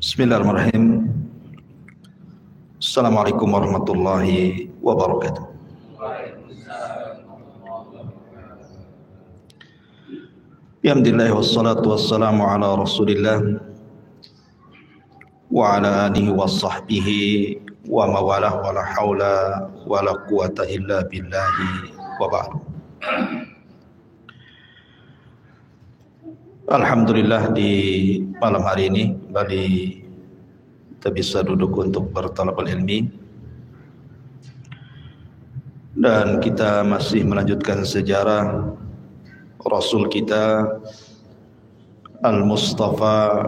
Bismillahirrahmanirrahim. Assalamualaikum warahmatullahi wabarakatuh. Alhamdulillah wassalatu wassalamu ala Rasulillah wa ala alihi wa sahbihi wa mawalah wa la hawla wa la quwata illa billahi wa ba'du. Alhamdulillah, di malam hari ini kembali kita bisa duduk untuk bertalabul ilmi, dan kita masih melanjutkan sejarah Rasul kita Al-Mustafa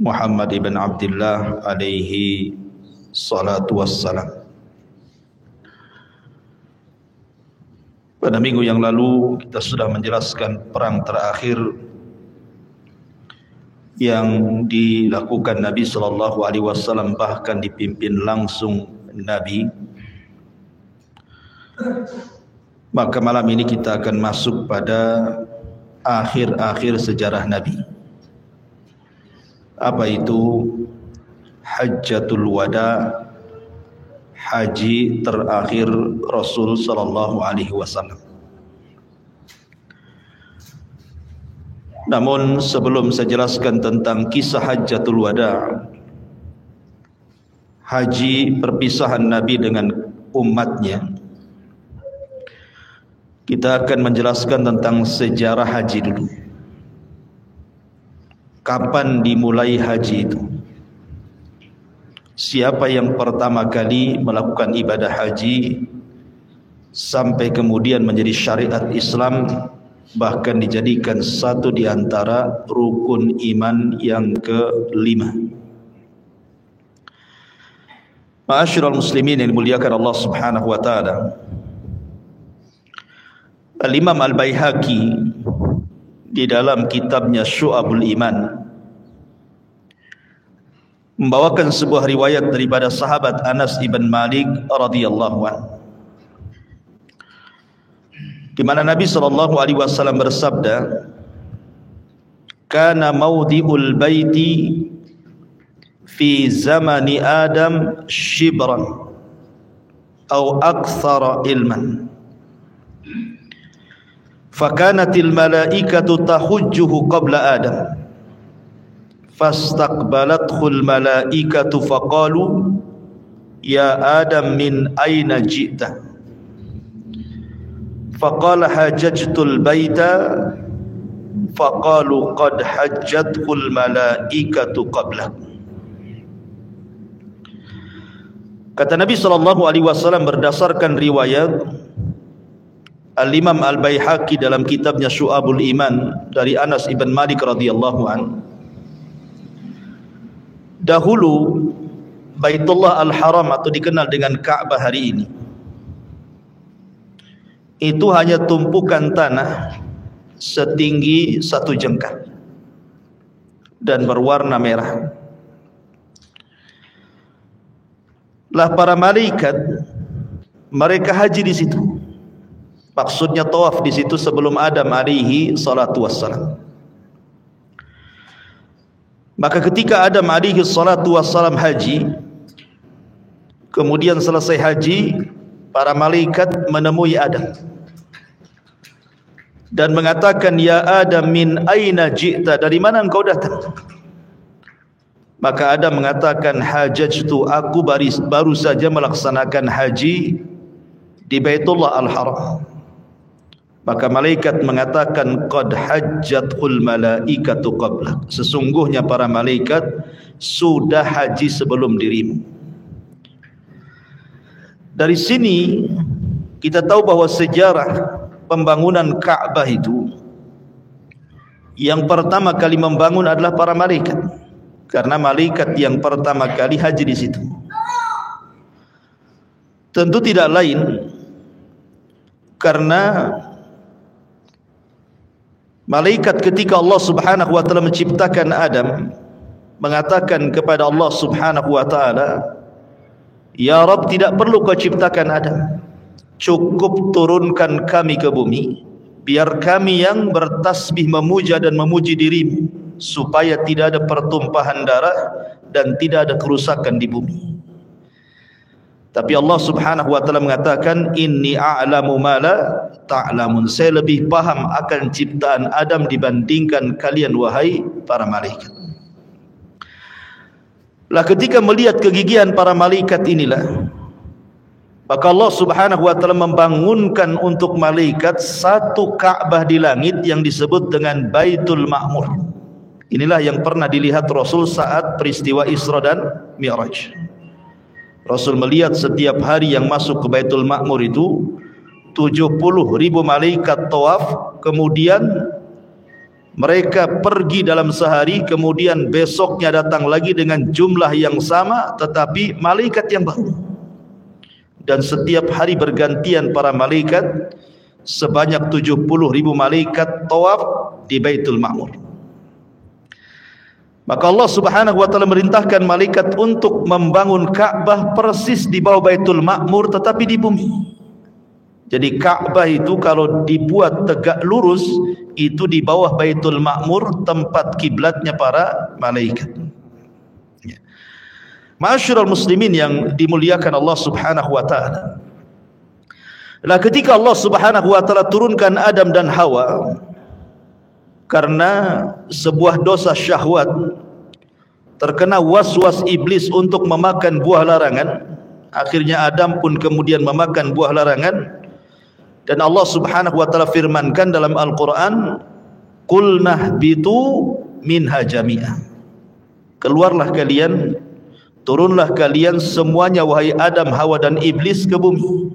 Muhammad ibn Abdullah alaihi salatu wassalam. Pada minggu yang lalu kita sudah menjelaskan perang terakhir yang dilakukan Nabi sallallahu alaihi wasallam, bahkan dipimpin langsung Nabi. Maka malam ini kita akan masuk pada akhir-akhir sejarah Nabi. Apa itu Hajjatul Wada, haji terakhir Rasul sallallahu alaihi wasallam. Namun sebelum saya jelaskan tentang kisah Hajjatul Wada, haji perpisahan Nabi dengan umatnya, kita akan menjelaskan tentang sejarah haji dulu. Kapan dimulai haji itu? Siapa yang pertama kali melakukan ibadah haji sampai kemudian menjadi syariat Islam, bahkan dijadikan satu di antara rukun iman yang kelima. Ma'asyiral muslimin yang dimuliakan Allah Subhanahu wa taala, Al-Imam Al-Baihaqi di dalam kitabnya Syu'abul Iman membawakan sebuah riwayat daripada sahabat Anas ibn Malik radhiyallahu anhu, di mana Nabi sallallahu alaihi wasallam bersabda, "Kana mawdi'ul baiti fi zamani Adam shibran aw akthara ilman. Fakanatil malaikatu tahujjuhu qabla Adam. Fastaqbalathul malaikatu faqalu, ya Adam min aina ji'ta? Faqala hajjajtul baita. Faqalu qad hajjathul malaikatu qablak." Kata Nabi sallallahu alaihi wasallam berdasarkan riwayat Al-Imam Al-Baihaqi dalam kitabnya Syu'abul Iman dari Anas ibn Malik radhiyallahu an, dahulu Baitullah Al-Haram atau dikenal dengan Ka'bah hari ini itu hanya tumpukan tanah setinggi satu jengkal dan berwarna merah. Lah para malaikat mereka haji di situ. Maksudnya tawaf di situ sebelum Adam alaihi salatu wassalam. Maka ketika Adam alaihi salatu wassalam haji, kemudian selesai haji, para malaikat menemui Adam dan mengatakan, ya Adam min aina ji'ta, dari mana engkau datang? Maka Adam mengatakan, hajajtu, aku baru saja melaksanakan haji di Baitullah Al-Haram. Maka malaikat mengatakan, qad hajjathul malaikatu qablak, sesungguhnya para malaikat sudah haji sebelum dirimu. Dari sini kita tahu bahwa sejarah pembangunan Ka'bah itu yang pertama kali membangun adalah para malaikat, karena malaikat yang pertama kali haji di situ. Tentu tidak lain karena malaikat ketika Allah Subhanahu wa taala menciptakan Adam mengatakan kepada Allah Subhanahu wa taala, ya Rabb, tidak perlu kau ciptakan Adam, cukup turunkan kami ke bumi, biar kami yang bertasbih memuja dan memuji dirimu. supaya tidak ada pertumpahan darah dan tidak ada kerusakan di bumi. Tapi Allah Subhanahu wa taala mengatakan, inni a'lamu ma la ta'lamun. Saya lebih paham akan ciptaan Adam dibandingkan kalian wahai para malaikat. Lah ketika melihat kegigihan para malaikat inilah, maka Allah Subhanahu wa taala membangunkan untuk malaikat satu Ka'bah di langit yang disebut dengan Baitul Ma'mur. Inilah yang pernah dilihat Rasul saat peristiwa Isra dan Mi'raj. Rasul melihat setiap hari yang masuk ke Baitul Ma'mur itu 70.000 malaikat tawaf, kemudian mereka pergi dalam sehari, kemudian besoknya datang lagi dengan jumlah yang sama tetapi malaikat yang baru. Dan setiap hari bergantian para malaikat, sebanyak 70.000 malaikat tawaf di Baitul Ma'mur. Maka Allah Subhanahu wa taala merintahkan malaikat untuk membangun Ka'bah persis di bawah Baitul Ma'mur tetapi di bumi. Jadi Ka'bah itu kalau dibuat tegak lurus itu di bawah Baitul Ma'mur, tempat kiblatnya para malaikat. Ma'asyiral muslimin yang dimuliakan Allah Subhanahu wa taala. Lah ketika Allah Subhanahu wa taala turunkan Adam dan Hawa karena sebuah dosa syahwat, terkena was-was iblis untuk memakan buah larangan, akhirnya Adam pun kemudian memakan buah larangan. Dan Allah Subhanahu wa taala firmankan dalam Al-Qur'an, qulnah bitu minha jami'ah. Keluarlah kalian, turunlah kalian semuanya wahai Adam, Hawa dan iblis ke bumi.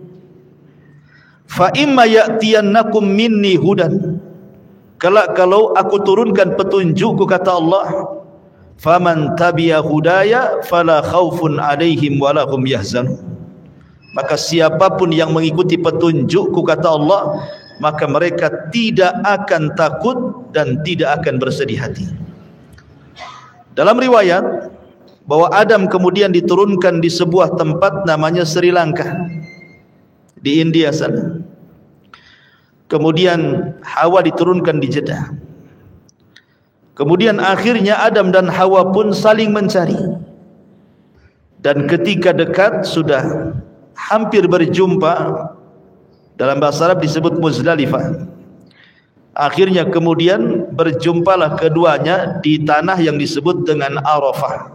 Fa imma ya'tiyannakum minni hudan. Kalau aku turunkan petunjukku, kata Allah, faman tabi'a hudaya fala khaufun alaihim wala hum yahzanun. Maka siapapun yang mengikuti petunjukku, kata Allah, maka mereka tidak akan takut dan tidak akan bersedih hati. Dalam riwayat bahwa Adam kemudian diturunkan di sebuah tempat namanya Sri Lanka di India sana. Kemudian Hawa diturunkan di Jeddah. Kemudian akhirnya Adam dan Hawa pun saling mencari. Dan ketika dekat sudah hampir berjumpa, dalam bahasa Arab disebut Muzdalifah. Akhirnya kemudian berjumpalah keduanya di tanah yang disebut dengan Arafah.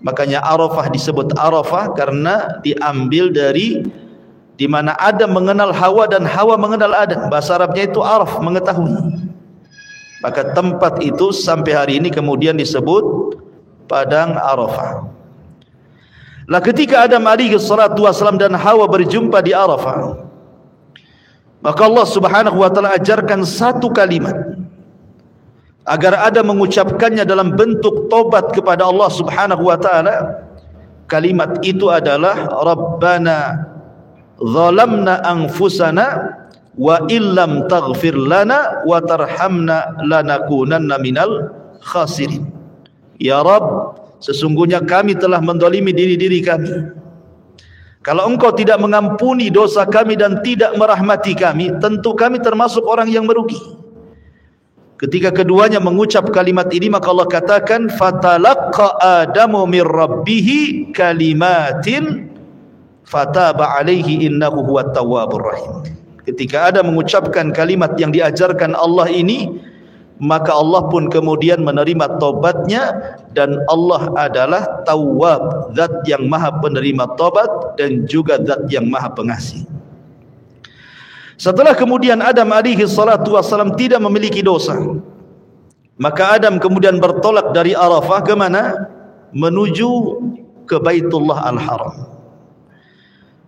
Makanya Arafah disebut Arafah karena diambil dari di mana Adam mengenal Hawa dan Hawa mengenal Adam. Bahasa Arabnya itu araf, mengetahui. Maka tempat itu sampai hari ini kemudian disebut Padang Arafah. Lah ketika Adam alaihi salatu wasallam dan Hawa berjumpa di Arafah, maka Allah Subhanahu wa taala ajarkan satu kalimat agar Adam mengucapkannya dalam bentuk tobat kepada Allah Subhanahu wa taala. Kalimat itu adalah Rabbana zalamna anfusana wa illam taghfir lana wa tarhamna lanakunanna minal khasirin. Ya Rabb, sesungguhnya kami telah mendolimi diri-diri kami. Kalau engkau tidak mengampuni dosa kami dan tidak merahmati kami, tentu kami termasuk orang yang merugi. Ketika keduanya mengucap kalimat ini, maka Allah katakan fatalaqqa adamu mir rabbih kalimatin fataba alaihi innahu huwat tawwabur rahim. Ketika Adam mengucapkan kalimat yang diajarkan Allah ini, maka Allah pun kemudian menerima taubatnya, dan Allah adalah Tawwab, zat yang maha penerima taubat dan juga zat yang maha pengasih. Setelah kemudian Adam alaihi salatu wasallam tidak memiliki dosa, maka Adam kemudian bertolak dari Arafah ke mana? Menuju ke Baitullah Al-Haram.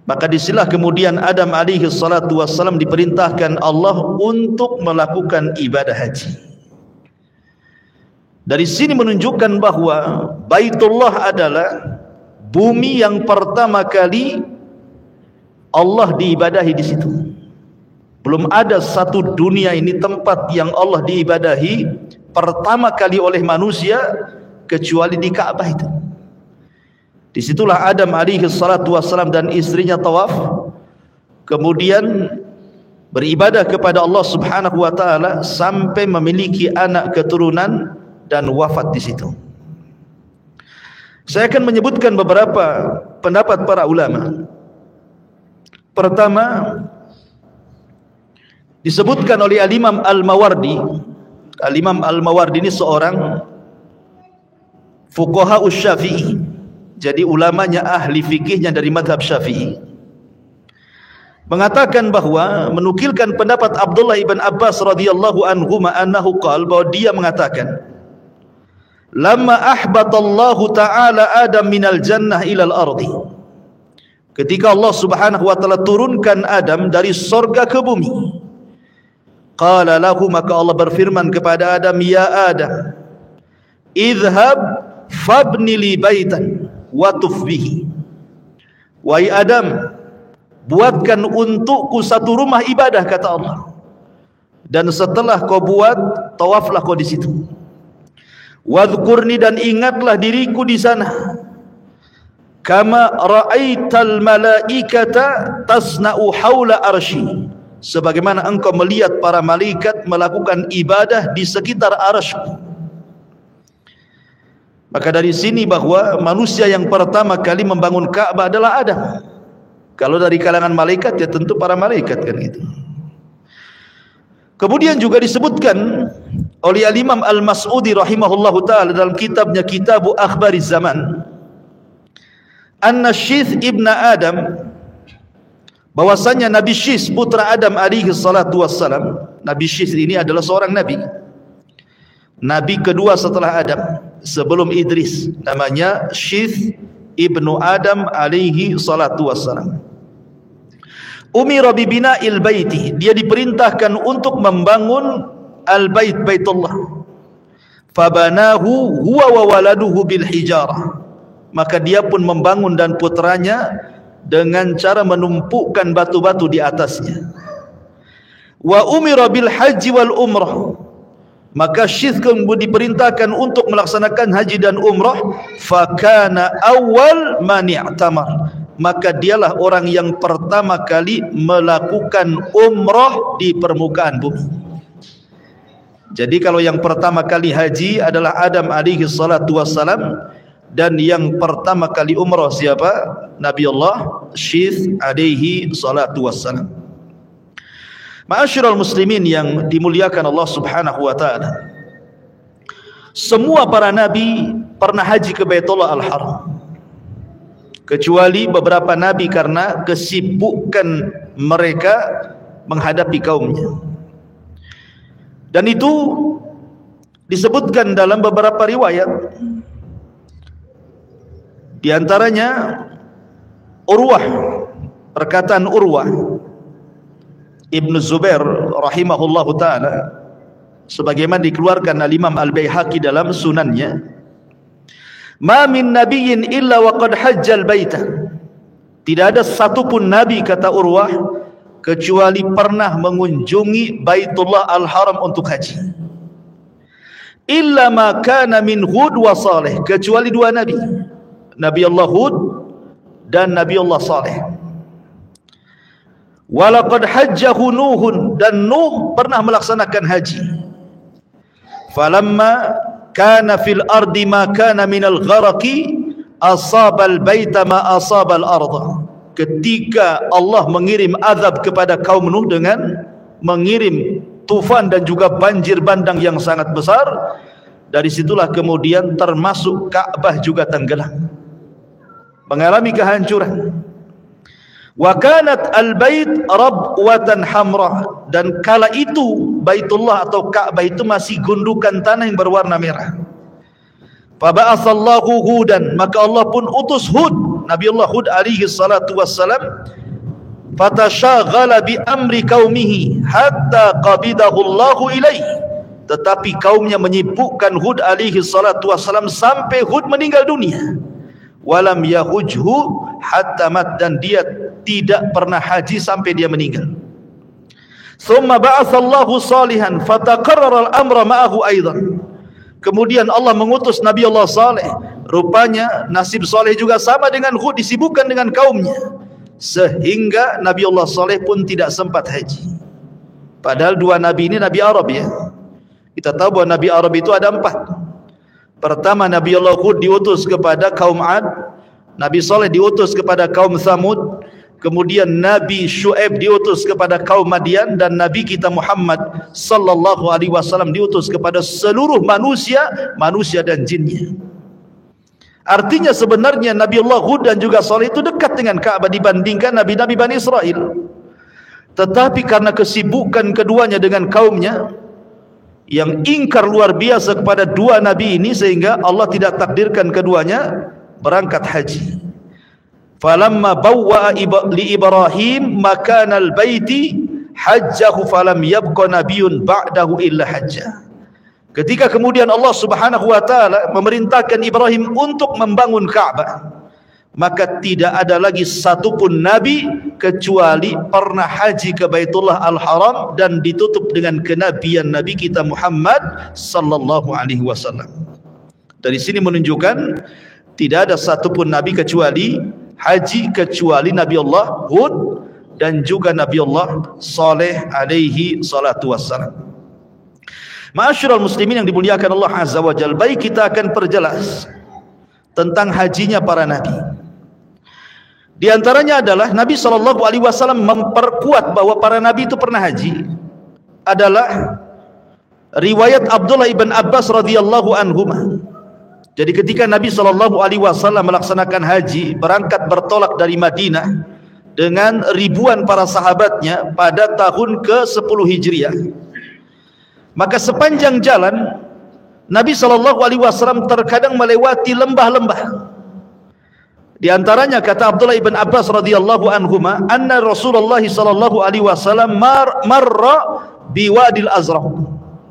Maka disinilah kemudian Adam alaihi salatu wassalam diperintahkan Allah untuk melakukan ibadah haji. Dari sini menunjukkan bahwa Baitullah adalah bumi yang pertama kali Allah diibadahi di situ. Belum ada satu dunia ini tempat yang Allah diibadahi pertama kali oleh manusia kecuali di Ka'bah itu. Disitulah Adam alaihi salatu wassalam dan istrinya tawaf, kemudian beribadah kepada Allah Subhanahu wa taala sampai memiliki anak keturunan dan wafat di situ. Saya akan menyebutkan beberapa pendapat para ulama. Pertama, disebutkan oleh Al-Imam Al-Mawardi. Al-Imam Al-Mawardi ini seorang fuqaha Syafi'i. Jadi ulamanya ahli fikihnya dari mazhab Syafi'i. Mengatakan bahwa menukilkan pendapat Abdullah ibn Abbas radhiyallahu anhu annahu qala, bahwa dia mengatakan, lamma ahbatallahu ta'ala Adam minal jannah ilal ardi. Ketika Allah Subhanahu wa taala turunkan Adam dari surga ke bumi, qala lahu, maka Allah berfirman kepada Adam, ya Adam, idhhab fabni li baitan wa tuf bihi. Wahai Adam, buatkan untukku satu rumah ibadah, kata Allah, dan setelah kau buat, tawaflah kau di situ. Wadhkurni, dan ingatlah diriku di sana. Kama ra'aital malaikata tasna'u haula arsy, sebagaimana engkau melihat para malaikat melakukan ibadah di sekitar arasy-Ku. Maka dari sini bahwa manusia yang pertama kali membangun Ka'bah adalah Adam. Kalau dari kalangan malaikat ya tentu para malaikat kan itu. Kemudian juga disebutkan oleh Al-Imam Al-Mas'udi rahimahullahu ta'ala dalam kitabnya Kitabu Akhbariz Zaman, anna Syith ibn Adam, bahwasanya Nabi Syith putra Adam alaihi salatu wassalam. Nabi Syith ini adalah seorang nabi, nabi kedua setelah Adam sebelum Idris, namanya Syith ibnu Adam alaihi salatu wassalam. Umira bibina'il baiti, dia diperintahkan untuk membangun al-bait, baitullah. Fabanahu huwa wa waladuhu bil hijarah, maka dia pun membangun dan putranya dengan cara menumpukkan batu-batu di atasnya. Wa umira bil haji wal umrah, maka Syith diperintahkan untuk melaksanakan haji dan umrah. Fakana awal man i'tamar, maka dialah orang yang pertama kali melakukan umrah di permukaan bumi. Jadi kalau yang pertama kali haji adalah Adam alaihi salatu wassalam, dan yang pertama kali umrah siapa? Nabi Allah Syith alaihi salatu wassalam. Ma'asyiral muslimin yang dimuliakan Allah Subhanahu wa taala, semua para nabi pernah haji ke Baitullah Al-Haram, kecuali beberapa nabi karena kesibukan mereka menghadapi kaumnya. Dan itu disebutkan dalam beberapa riwayat, di antaranya Urwah, perkataan Urwah Ibnu Zubair rahimahullahu ta'ala, sebagaimana dikeluarkan Al-Imam Al-Baihaqi dalam sunannya, ma min nabiyyin illa waqad hajjal baita, tidak ada satupun nabi, kata Urwah, kecuali pernah mengunjungi Baitullah Al-Haram untuk haji. Illa ma kana min Hud wa Saleh, kecuali dua nabi, Nabi Allah Hud dan Nabi Allah Saleh. Walaqad hajjahu Nuhun, dan Nuh pernah melaksanakan haji. Falamma kana fil ardi ma kana minal gharaqi asabal baita ma asabal arda, ketika Allah mengirim azab kepada kaum Nuh dengan mengirim tufan dan juga banjir bandang yang sangat besar, dari situlah kemudian termasuk Ka'bah juga tenggelam, mengalami kehancuran. Wa kanat al-bait rabwatan hamra, dan kala itu Baitullah atau Ka'bah itu masih gundukan tanah yang berwarna merah. Fa ba'atsallahu Hudan, maka Allah pun utus Hud, Nabi Allah Hud alaihi salatu wassalam. Fatashaghala bi amri qaumihi hatta qabidahu Allahu ilaihi, tetapi kaumnya menyibukkan Hud alaihi salatu wassalam sampai Hud meninggal dunia. Walam yahujhu hatta mat, dan dia tidak pernah haji sampai dia meninggal. Thumma ba'atsallahu Salihan fataqarrara al-amra ma'ahu aidan, kemudian Allah mengutus Nabi Allah Saleh, rupanya nasib Saleh juga sama dengan Hud, disibukkan dengan kaumnya, sehingga Nabi Allah Saleh pun tidak sempat haji. Padahal dua nabi ini nabi Arab ya. Kita tahu bahwa nabi Arab itu ada 4. Pertama, Nabi Allah Hud diutus kepada kaum Ad, Nabi Saleh diutus kepada kaum Thamud, kemudian Nabi Syuaib diutus kepada kaum Madian, dan Nabi kita Muhammad sallallahu alaihi wasallam diutus kepada seluruh manusia dan jinnya. Artinya sebenarnya Nabi Allah Hud dan juga Saleh itu dekat dengan Ka'bah dibandingkan Nabi-Nabi Bani Israel. Tetapi karena kesibukan keduanya dengan kaumnya yang ingkar luar biasa kepada dua Nabi ini, sehingga Allah tidak takdirkan keduanya berangkat haji. Falamma bawwa'a li Ibrahim makanal baiti hajjahu falam yabqa nabiyyun ba'dahu illa hajjah. Ketika kemudian Allah Subhanahu wa taala memerintahkan Ibrahim untuk membangun Ka'bah, maka tidak ada lagi satupun nabi kecuali pernah haji ke Baitullah Al-Haram dan ditutup dengan kenabian Nabi kita Muhammad sallallahu alaihi wasallam. Dari sini menunjukkan tidak ada satupun nabi kecuali haji kecuali Nabi Allah Hud dan juga Nabi Allah Saleh alaihi salatu wassalam. Ma'asyiral muslimin yang dimuliakan Allah Azza wa Jalla, baik kita akan perjelas tentang hajinya para nabi. Di antaranya adalah Nabi sallallahu alaihi wasallam memperkuat bahwa para nabi itu pernah haji adalah riwayat Abdullah ibn Abbas radhiyallahu anhuma. Jadi ketika Nabi sallallahu alaihi wasallam melaksanakan haji, berangkat bertolak dari Madinah dengan ribuan para sahabatnya pada tahun ke-10 Hijriah. Maka sepanjang jalan Nabi sallallahu alaihi wasallam terkadang melewati lembah-lembah. Di antaranya kata Abdullah ibn Abbas radhiyallahu anhuma, anna Rasulullah sallallahu alaihi wasallam marra biwadil Azraq.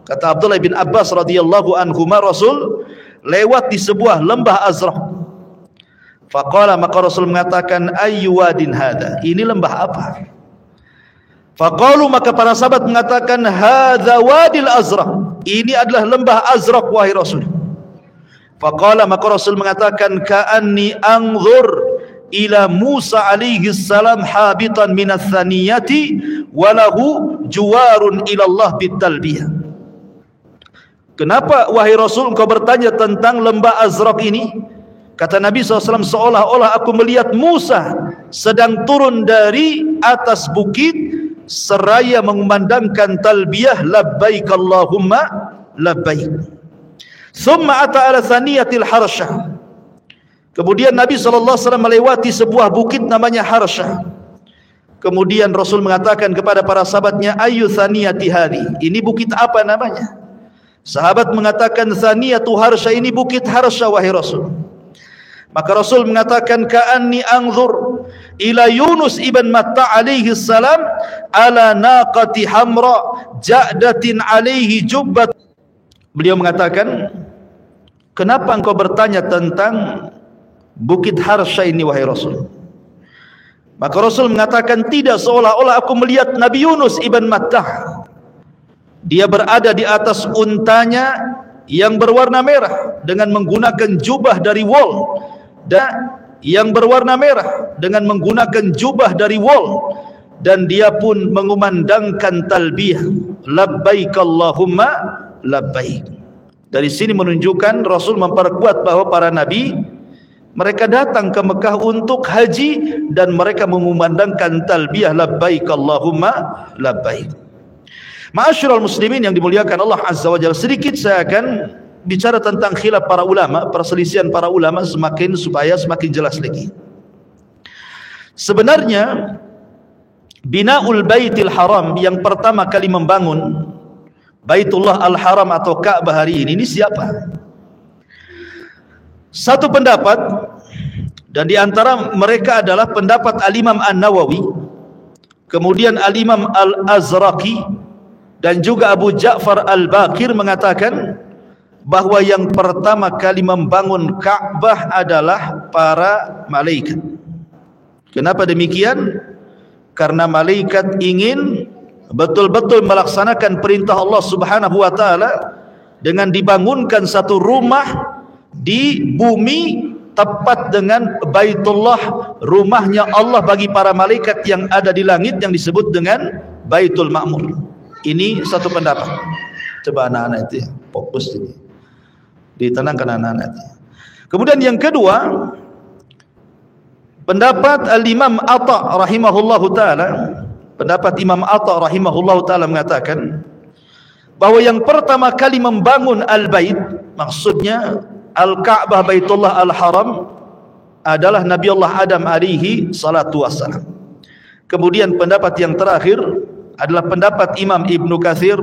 Kata Abdullah ibn Abbas radhiyallahu anhuma, Rasul lewat di sebuah lembah Azraq. Faqala, maka Rasul mengatakan, ayyu wadin hadha, ini lembah apa? Faqalu, maka para sahabat mengatakan, hadza wadil Azraq, ini adalah lembah Azraq wahai Rasul. Faqala, maka Rasul mengatakan, ka'anni anzur ila Musa alaihi salam habitan minas thaniyati walahu juwarun ila Allah bitalbiyah. Kenapa wahai Rasul engkau bertanya tentang lembah Azraq ini? Kata Nabi SAW, seolah-olah aku melihat Musa sedang turun dari atas bukit seraya mengumandangkan talbiyah labbaik Allahumma labbaik. Thumma ata ala thaniyatil Harsyah. Kemudian Nabi SAW melewati sebuah bukit namanya Harsyah. Kemudian Rasul mengatakan kepada para sahabatnya, ayu thaniyati hadhi, ini bukit apa namanya? Sahabat mengatakan, thaniyatu Harsyah, ini bukit Harsyah wahai Rasul. Maka Rasul mengatakan, ka'anni anzur ila Yunus ibn Matta alaihi salam ala naqati hamra ja'datin alaihi jubbat. Beliau mengatakan, kenapa engkau bertanya tentang bukit Harsyah ini wahai Rasul? Maka Rasul mengatakan, tidak, seolah-olah aku melihat Nabi Yunus ibn Matta. Dia berada di atas untanya yang berwarna merah dengan menggunakan jubah dari wol, dan yang berwarna merah dengan menggunakan jubah dari wol, dan dia pun mengumandangkan talbiyah labbaik Allahumma labbaik. Dari sini menunjukkan Rasul memperkuat bahwa para nabi mereka datang ke Mekah untuk haji dan mereka mengumandangkan talbiyah labbaik Allahumma labbaik. Ma'asyiral muslimin yang dimuliakan Allah Azza wa Jalla, sedikit saya akan bicara tentang khilaf para ulama, perselisihan para ulama supaya semakin jelas lagi. Sebenarnya binaul Baitil Haram, yang pertama kali membangun Baitullah Al-Haram atau Ka'bah hari ini siapa? Satu pendapat, dan di antara mereka adalah pendapat Al-Imam An-Nawawi, kemudian Al-Imam Al-Azraqi, dan juga Abu Ja'far Al-Baqir mengatakan bahwa yang pertama kali membangun Ka'bah adalah para malaikat. Kenapa demikian? Karena malaikat ingin betul-betul melaksanakan perintah Allah Subhanahu wa taala dengan dibangunkan satu rumah di bumi tepat dengan Baitullah, rumahnya Allah bagi para malaikat yang ada di langit yang disebut dengan Baitul Ma'mur. Ini satu pendapat. Coba anak-anak itu ya, fokus ini. ditenangkan anak-anak. Kemudian yang kedua, pendapat Al-Imam Atha rahimahullahu taala, pendapat Imam Atha rahimahullahu taala mengatakan bahwa yang pertama kali membangun Al-Bait, maksudnya Al-Ka'bah Baitullah Al-Haram, adalah Nabi Allah Adam alaihi salatu wassalam. Kemudian pendapat yang terakhir adalah pendapat Imam Ibnu Katsir,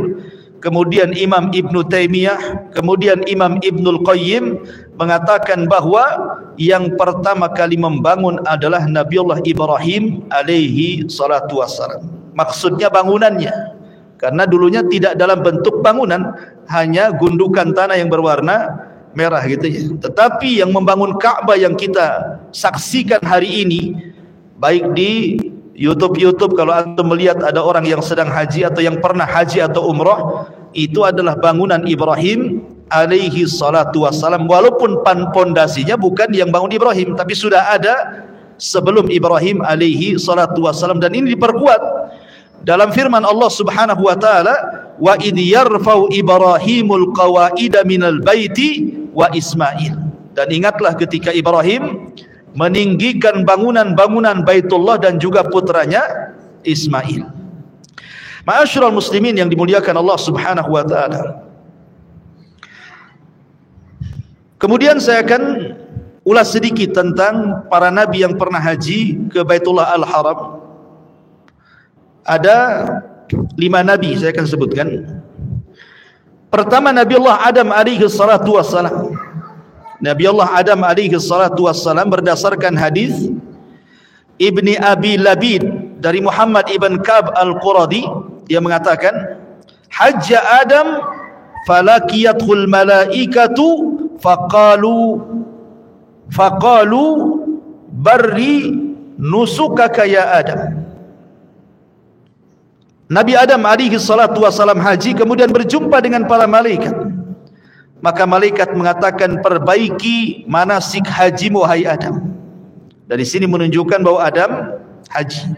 kemudian Imam Ibnu Taimiyah, kemudian Imam Ibnul Qayyim mengatakan bahwa yang pertama kali membangun adalah Nabi Allah Ibrahim alaihi salatu wassalam. Maksudnya bangunannya, karena dulunya tidak dalam bentuk bangunan, hanya gundukan tanah yang berwarna merah gitu ya. Tetapi yang membangun Ka'bah yang kita saksikan hari ini, baik di YouTube kalau antum melihat ada orang yang sedang haji atau yang pernah haji atau umrah, itu adalah bangunan Ibrahim alaihi salatu wassalam, walaupun pondasinya bukan yang bangun Ibrahim, tapi sudah ada sebelum Ibrahim alaihi salatu wassalam. Dan ini diperkuat dalam firman Allah Subhanahu wa taala, wa idh yarfa'u Ibrahimul qawaida minal baiti wa Ismail. Dan ingatlah ketika Ibrahim meninggikan bangunan-bangunan Baitullah dan juga putranya Ismail. Ma'asyiral muslimin yang dimuliakan Allah Subhanahu wa taala. Kemudian saya akan ulas sedikit tentang para nabi yang pernah haji ke Baitullah Al-Haram. Ada 5 nabi saya akan sebutkan. Pertama, Nabi Allah Adam alaihi salatu wassalam. Nabi Allah Adam alaihi salatu wassalam berdasarkan hadis Ibni Abi Labid dari Muhammad ibn Ka'b al-Quradi, dia mengatakan, hajja Adam falakiyathul malaikatu faqalu barri nusukaka ya Adam. Nabi Adam alaihi salatu wassalam haji, kemudian berjumpa dengan para malaikat. Maka malaikat mengatakan, perbaiki manasik hajimu hai Adam. Dari sini menunjukkan bahwa Adam haji.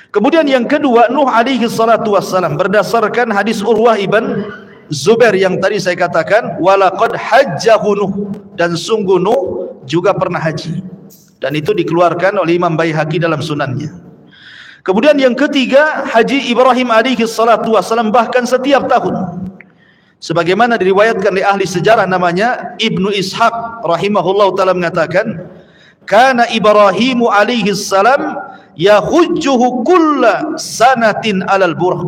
Kemudian yang kedua, Nuh alaihi salatu wassalam berdasarkan hadis Urwah ibn Zubair yang tadi saya katakan, walaqad hajjahu Nuh, dan sungguh Nuh juga pernah haji. Dan itu dikeluarkan oleh Imam Baihaqi dalam sunannya. Kemudian yang ketiga, haji Ibrahim alaihi salatu wassalam bahkan setiap tahun. Sebagaimana diriwayatkan oleh ahli sejarah namanya Ibnu Ishaq rahimahullah ta'ala mengatakan, kana Ibrahimu alaihi salam yahujjuhu kulla sanatin alal burh.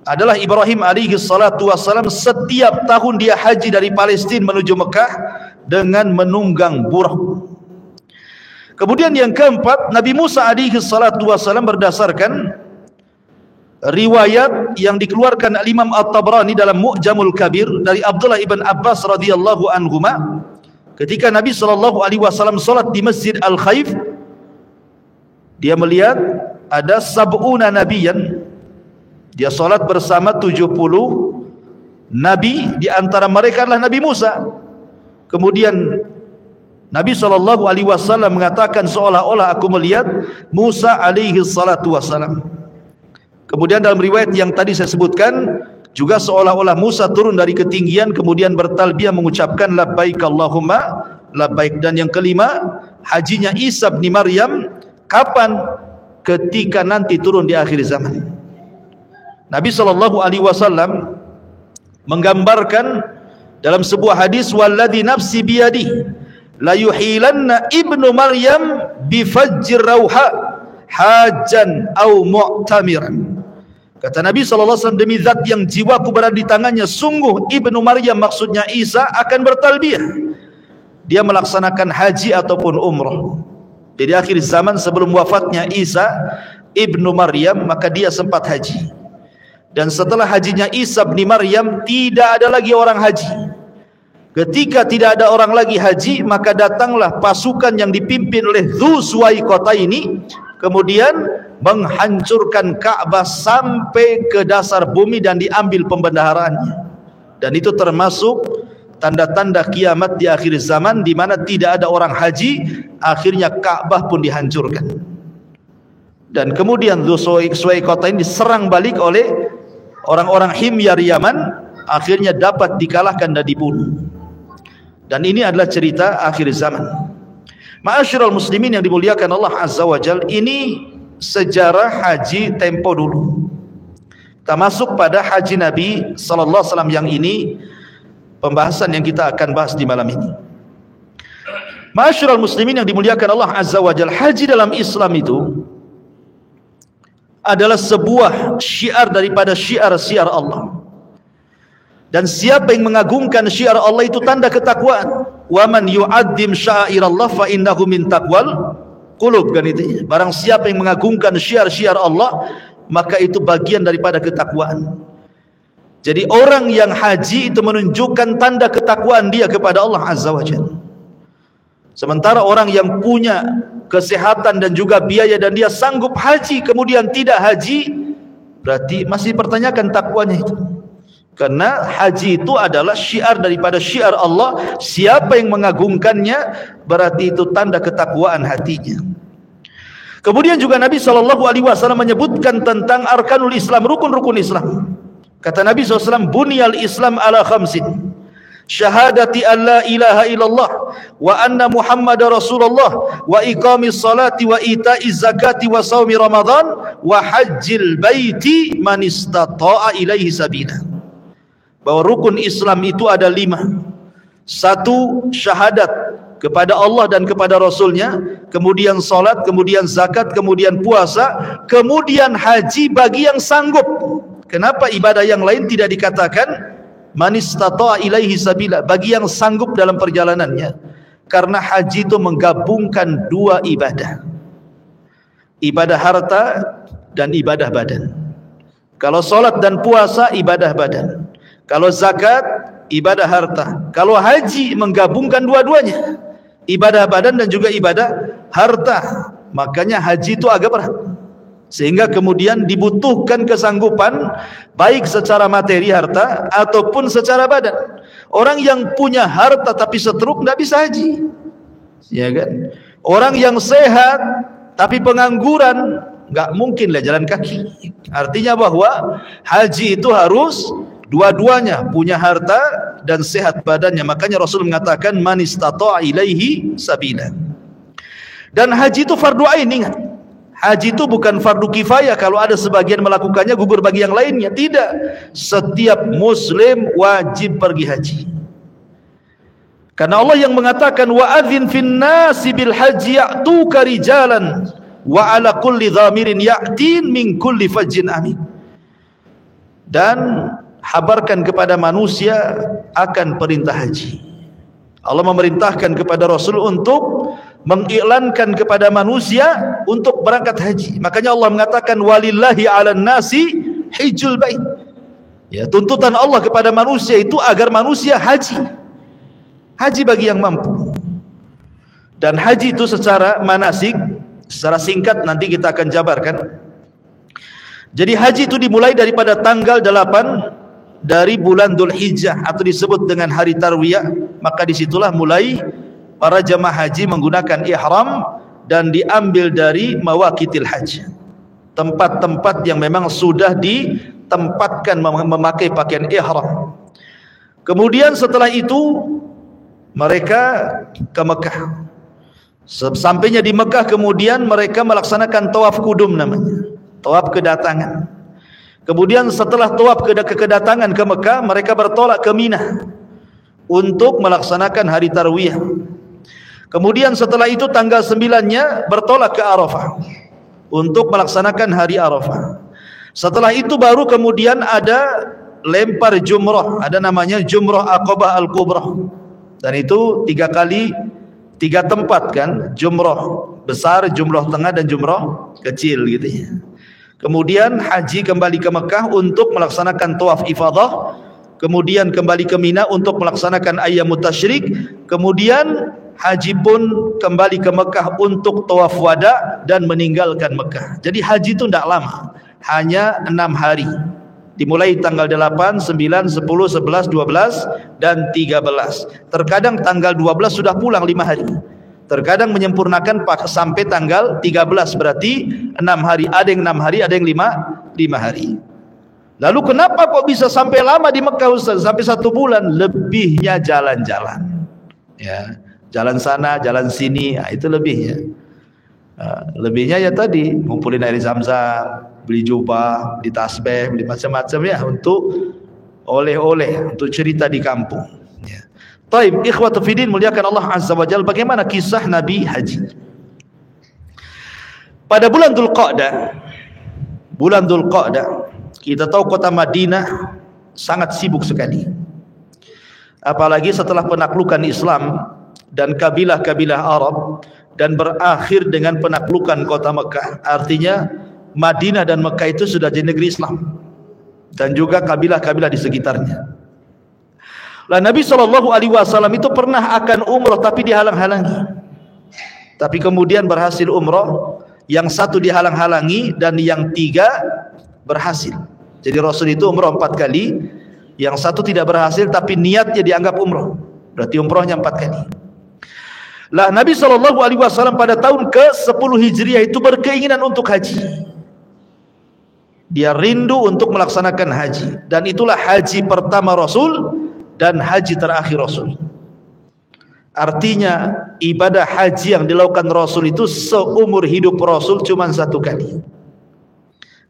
Adalah Ibrahim alaihi salatu wassalam setiap tahun dia haji dari Palestina menuju Mekah dengan menunggang burh. Kemudian yang keempat, Nabi Musa alaihi salatu wassalam berdasarkan riwayat yang dikeluarkan Imam At-Tabrani dalam Mu'jamul Kabir dari Abdullah ibn Abbas radhiyallahu anhuma, ketika Nabi sallallahu alaihi wasallam salat di Masjid Al-Khaif, dia melihat ada sab'una nabiyan, dia salat bersama 70 nabi, di antara mereka adalah Nabi Musa. Kemudian Nabi sallallahu alaihi wasallam mengatakan, seolah-olah aku melihat Musa alaihi salatu wasallam. Kemudian dalam riwayat yang tadi saya sebutkan juga seolah-olah Musa turun dari ketinggian kemudian bertalbiyah mengucapkan labbaik Allahumma labbaik. Dan yang kelima, hajinya Isa bin Maryam kapan? Ketika nanti turun di akhir zaman. Nabi sallallahu alaihi wasallam menggambarkan dalam sebuah hadis, walladzi nafsi biyadihi la yuhilanna ibnu Maryam bi fajr rauha hajan au mu'tamiran. Kata Nabi SAW, demi zat yang jiwaku berada di tangannya, sungguh Ibnu Maryam, maksudnya Isa, akan bertalbiyah. Dia melaksanakan haji ataupun umrah. Jadi akhir zaman sebelum wafatnya Isa Ibnu Maryam, maka dia sempat haji. Dan setelah hajinya Isa bin Maryam, tidak ada lagi orang haji. Ketika tidak ada orang lagi haji, maka datanglah pasukan yang dipimpin oleh Dzu Suwaikotaini, kemudian menghancurkan Ka'bah sampai ke dasar bumi dan diambil pembendaharaannya. Dan itu termasuk tanda-tanda kiamat di akhir zaman, di mana tidak ada orang haji, akhirnya Ka'bah pun dihancurkan. Dan kemudian Dzu Suwaikotaini diserang balik oleh orang-orang Himyar Yaman, akhirnya dapat dikalahkan dan dibunuh. Dan ini adalah cerita akhir zaman. Ma'asyiral muslimin yang dimuliakan Allah Azza wa Jalla, ini sejarah haji tempo dulu. Kita masuk pada haji Nabi sallallahu alaihi wasallam yang ini, pembahasan yang kita akan bahas di malam ini. Ma'asyiral muslimin yang dimuliakan Allah Azza wa Jalla, haji dalam Islam itu adalah sebuah syiar daripada syiar-syiar Allah. Dan siapa yang mengagungkan syiar Allah itu tanda ketakwaan. Wa man yu'azzim sya'airallah fa innahu min taqwal qulub, kan itu. Barang siapa yang mengagungkan syiar-syiar Allah, maka itu bagian daripada ketakwaan. Jadi orang yang haji itu menunjukkan tanda ketakwaan dia kepada Allah Azza wa Jalla. Sementara orang yang punya kesehatan dan juga biaya dan dia sanggup haji kemudian tidak haji, berarti masih dipertanyakan takwanya itu. Karena haji itu adalah syiar daripada syiar Allah. Siapa yang mengagungkannya, berarti itu tanda ketakwaan hatinya. Kemudian juga Nabi SAW menyebutkan tentang arkanul Islam, rukun-rukun Islam. Kata Nabi SAW, bunyal Islam ala khamsin, syahadati an la ilaha illallah wa anna muhammadar rasulullah wa iqamis salati wa ita'iz zakati wa saumi ramadan wa hajjil baiti man istata'a ilaihi sabila. Bahwa rukun Islam itu ada 5. 1, syahadat kepada Allah dan kepada Rasulnya, kemudian salat, kemudian zakat, kemudian puasa, kemudian haji bagi yang sanggup. Kenapa ibadah yang lain tidak dikatakan man istata'a ilaihi sabila, bagi yang sanggup dalam perjalanannya? Karena haji itu menggabungkan 2 ibadah, ibadah harta dan ibadah badan. Kalau salat dan puasa ibadah badan, kalau zakat ibadah harta. Kalau haji menggabungkan dua-duanya, ibadah badan dan juga ibadah harta. Makanya haji itu agak berat, sehingga kemudian dibutuhkan kesanggupan baik secara materi harta ataupun secara badan. Orang yang punya harta tapi stroke tidak bisa haji, ya kan? Orang yang sehat tapi pengangguran, nggak mungkinlah jalan kaki. Artinya bahwa haji itu harus dua-duanya, punya harta dan sehat badannya. Makanya Rasul mengatakan man istata'a ilaihi sabila. Dan haji itu fardu ain, ingat. Haji itu bukan fardu kifayah, kalau ada sebagian melakukannya gugur bagi yang lainnya. Tidak. Setiap muslim wajib pergi haji. Karena Allah yang mengatakan wa adzin fin nasi bil haji ya'tuka rijalan wa ala kulli dhamirin ya'tin min kulli fajjin amin. Dan habarkan kepada manusia akan perintah haji. Allah memerintahkan kepada Rasul untuk mengiklankan kepada manusia untuk berangkat haji. Makanya Allah mengatakan walillahi 'alan nasi hijjul bait. Ya, tuntutan Allah kepada manusia itu agar manusia haji. Haji bagi yang mampu. Dan haji itu secara manasik, secara singkat nanti kita akan jabarkan. Jadi haji itu dimulai daripada tanggal 8 dari bulan Dzulhijjah atau disebut dengan hari tarwiyah. Maka disitulah mulai para jemaah haji menggunakan ihram dan diambil dari mawaqitil haji, tempat-tempat yang memang sudah ditempatkan memakai pakaian ihram. Kemudian setelah itu mereka ke Mekah. Sampainya di Mekah kemudian mereka melaksanakan tawaf kudum namanya, tawaf kedatangan. Kemudian setelah tawaf kedatangan ke Mekah, mereka bertolak ke Mina untuk melaksanakan hari tarwiyah. Kemudian setelah itu tanggal 9-nya bertolak ke Arafah untuk melaksanakan hari Arafah. Setelah itu baru kemudian ada lempar jumrah, ada namanya jumrah Aqabah Al-Kubra. Dan itu 3 kali 3 tempat kan, jumrah besar, jumrah tengah dan jumrah kecil gitu ya. Kemudian haji kembali ke Mekah untuk melaksanakan tawaf ifadah. Kemudian kembali ke Mina untuk melaksanakan ayyamut tasyrik. Kemudian haji pun kembali ke Mekah untuk tawaf wada dan meninggalkan Mekah. Jadi haji itu tidak lama, hanya 6 hari. Dimulai tanggal 8, 9, 10, 11, 12 dan 13. Terkadang tanggal 12 sudah pulang 5 hari. Terkadang menyempurnakan sampai tanggal 13, berarti 6 hari. Ada yang 6 hari, ada yang 5 hari. Lalu kenapa kok bisa sampai lama di Mekah Ustaz? Sampai 1 bulan? Lebihnya jalan-jalan. Ya, jalan sana, jalan sini, itu lebihnya. Lebihnya ya tadi ngumpulin air zam-zam, beli jubah, beli tasbih, beli macam-macam ya untuk oleh-oleh, untuk cerita di kampung. Ya. Taib, ikhwatu fiddin, muliakan Allah Azza wa Jalla. Bagaimana kisah Nabi haji? Pada bulan Dzulqa'dah, kita tahu kota Madinah sangat sibuk sekali. Apalagi setelah penaklukan Islam dan kabilah-kabilah Arab, dan berakhir dengan penaklukan kota Mekah. Artinya Madinah dan Mekah itu sudah jadi negeri Islam, dan juga kabilah-kabilah di sekitarnya. Lah Nabi SAW itu pernah akan umrah tapi dihalang-halangi. Tapi kemudian berhasil umrah, yang satu dihalang-halangi dan yang tiga berhasil. Jadi Rasul itu umrah 4 kali, yang satu tidak berhasil tapi niatnya dianggap umrah. Berarti umrahnya 4 kali. Lah Nabi SAW pada tahun ke-10 Hijriah itu berkeinginan untuk haji. Dia rindu untuk melaksanakan haji, dan itulah haji pertama Rasul dan haji terakhir Rasul. Artinya ibadah haji yang dilakukan Rasul itu seumur hidup Rasul cuma 1 kali.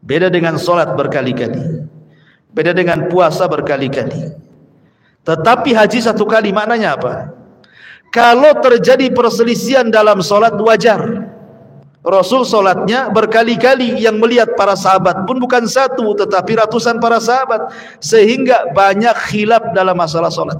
Beda dengan solat berkali-kali, beda dengan puasa berkali-kali. Tetapi haji 1 kali maknanya apa? Kalau terjadi perselisihan dalam solat wajar. Rasul solatnya berkali-kali, yang melihat para sahabat pun bukan 1 tetapi ratusan para sahabat, sehingga banyak khilaf dalam masalah solat.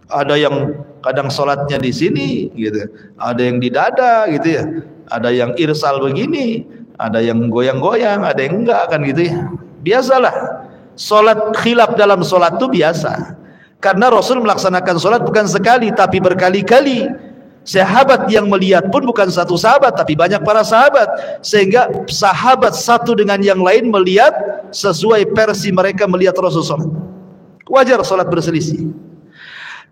Ada yang kadang solatnya di sini gitu, ada yang di dada gitu ya, ada yang irsal begini, ada yang goyang-goyang, ada yang enggak kan gitu ya. Biasalah solat, khilaf dalam solat itu biasa. Karena Rasul melaksanakan solat bukan sekali tapi berkali-kali. Sahabat yang melihat pun bukan 1 sahabat tapi banyak para sahabat, sehingga sahabat satu dengan yang lain melihat sesuai versi mereka melihat Rasul solat. Wajar solat berselisih.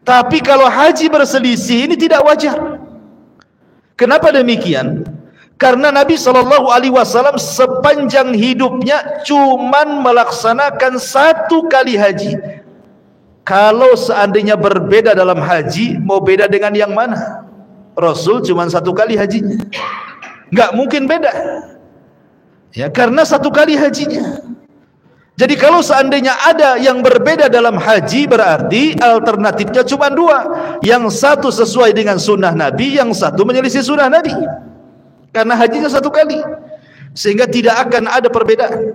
Tapi kalau haji berselisih ini tidak wajar. Kenapa demikian? Karena Nabi SAW sepanjang hidupnya cuman melaksanakan 1 kali haji. Kalau seandainya berbeda dalam haji, mau beda dengan yang mana? Rasul cuma 1 kali hajinya, nggak mungkin beda. Ya, karena 1 kali hajinya. Jadi kalau seandainya ada yang berbeda dalam haji, berarti alternatifnya cuma 2. Yang satu sesuai dengan sunnah Nabi, yang satu menyelisih sunnah Nabi. Karena hajinya 1 kali, sehingga tidak akan ada perbedaan.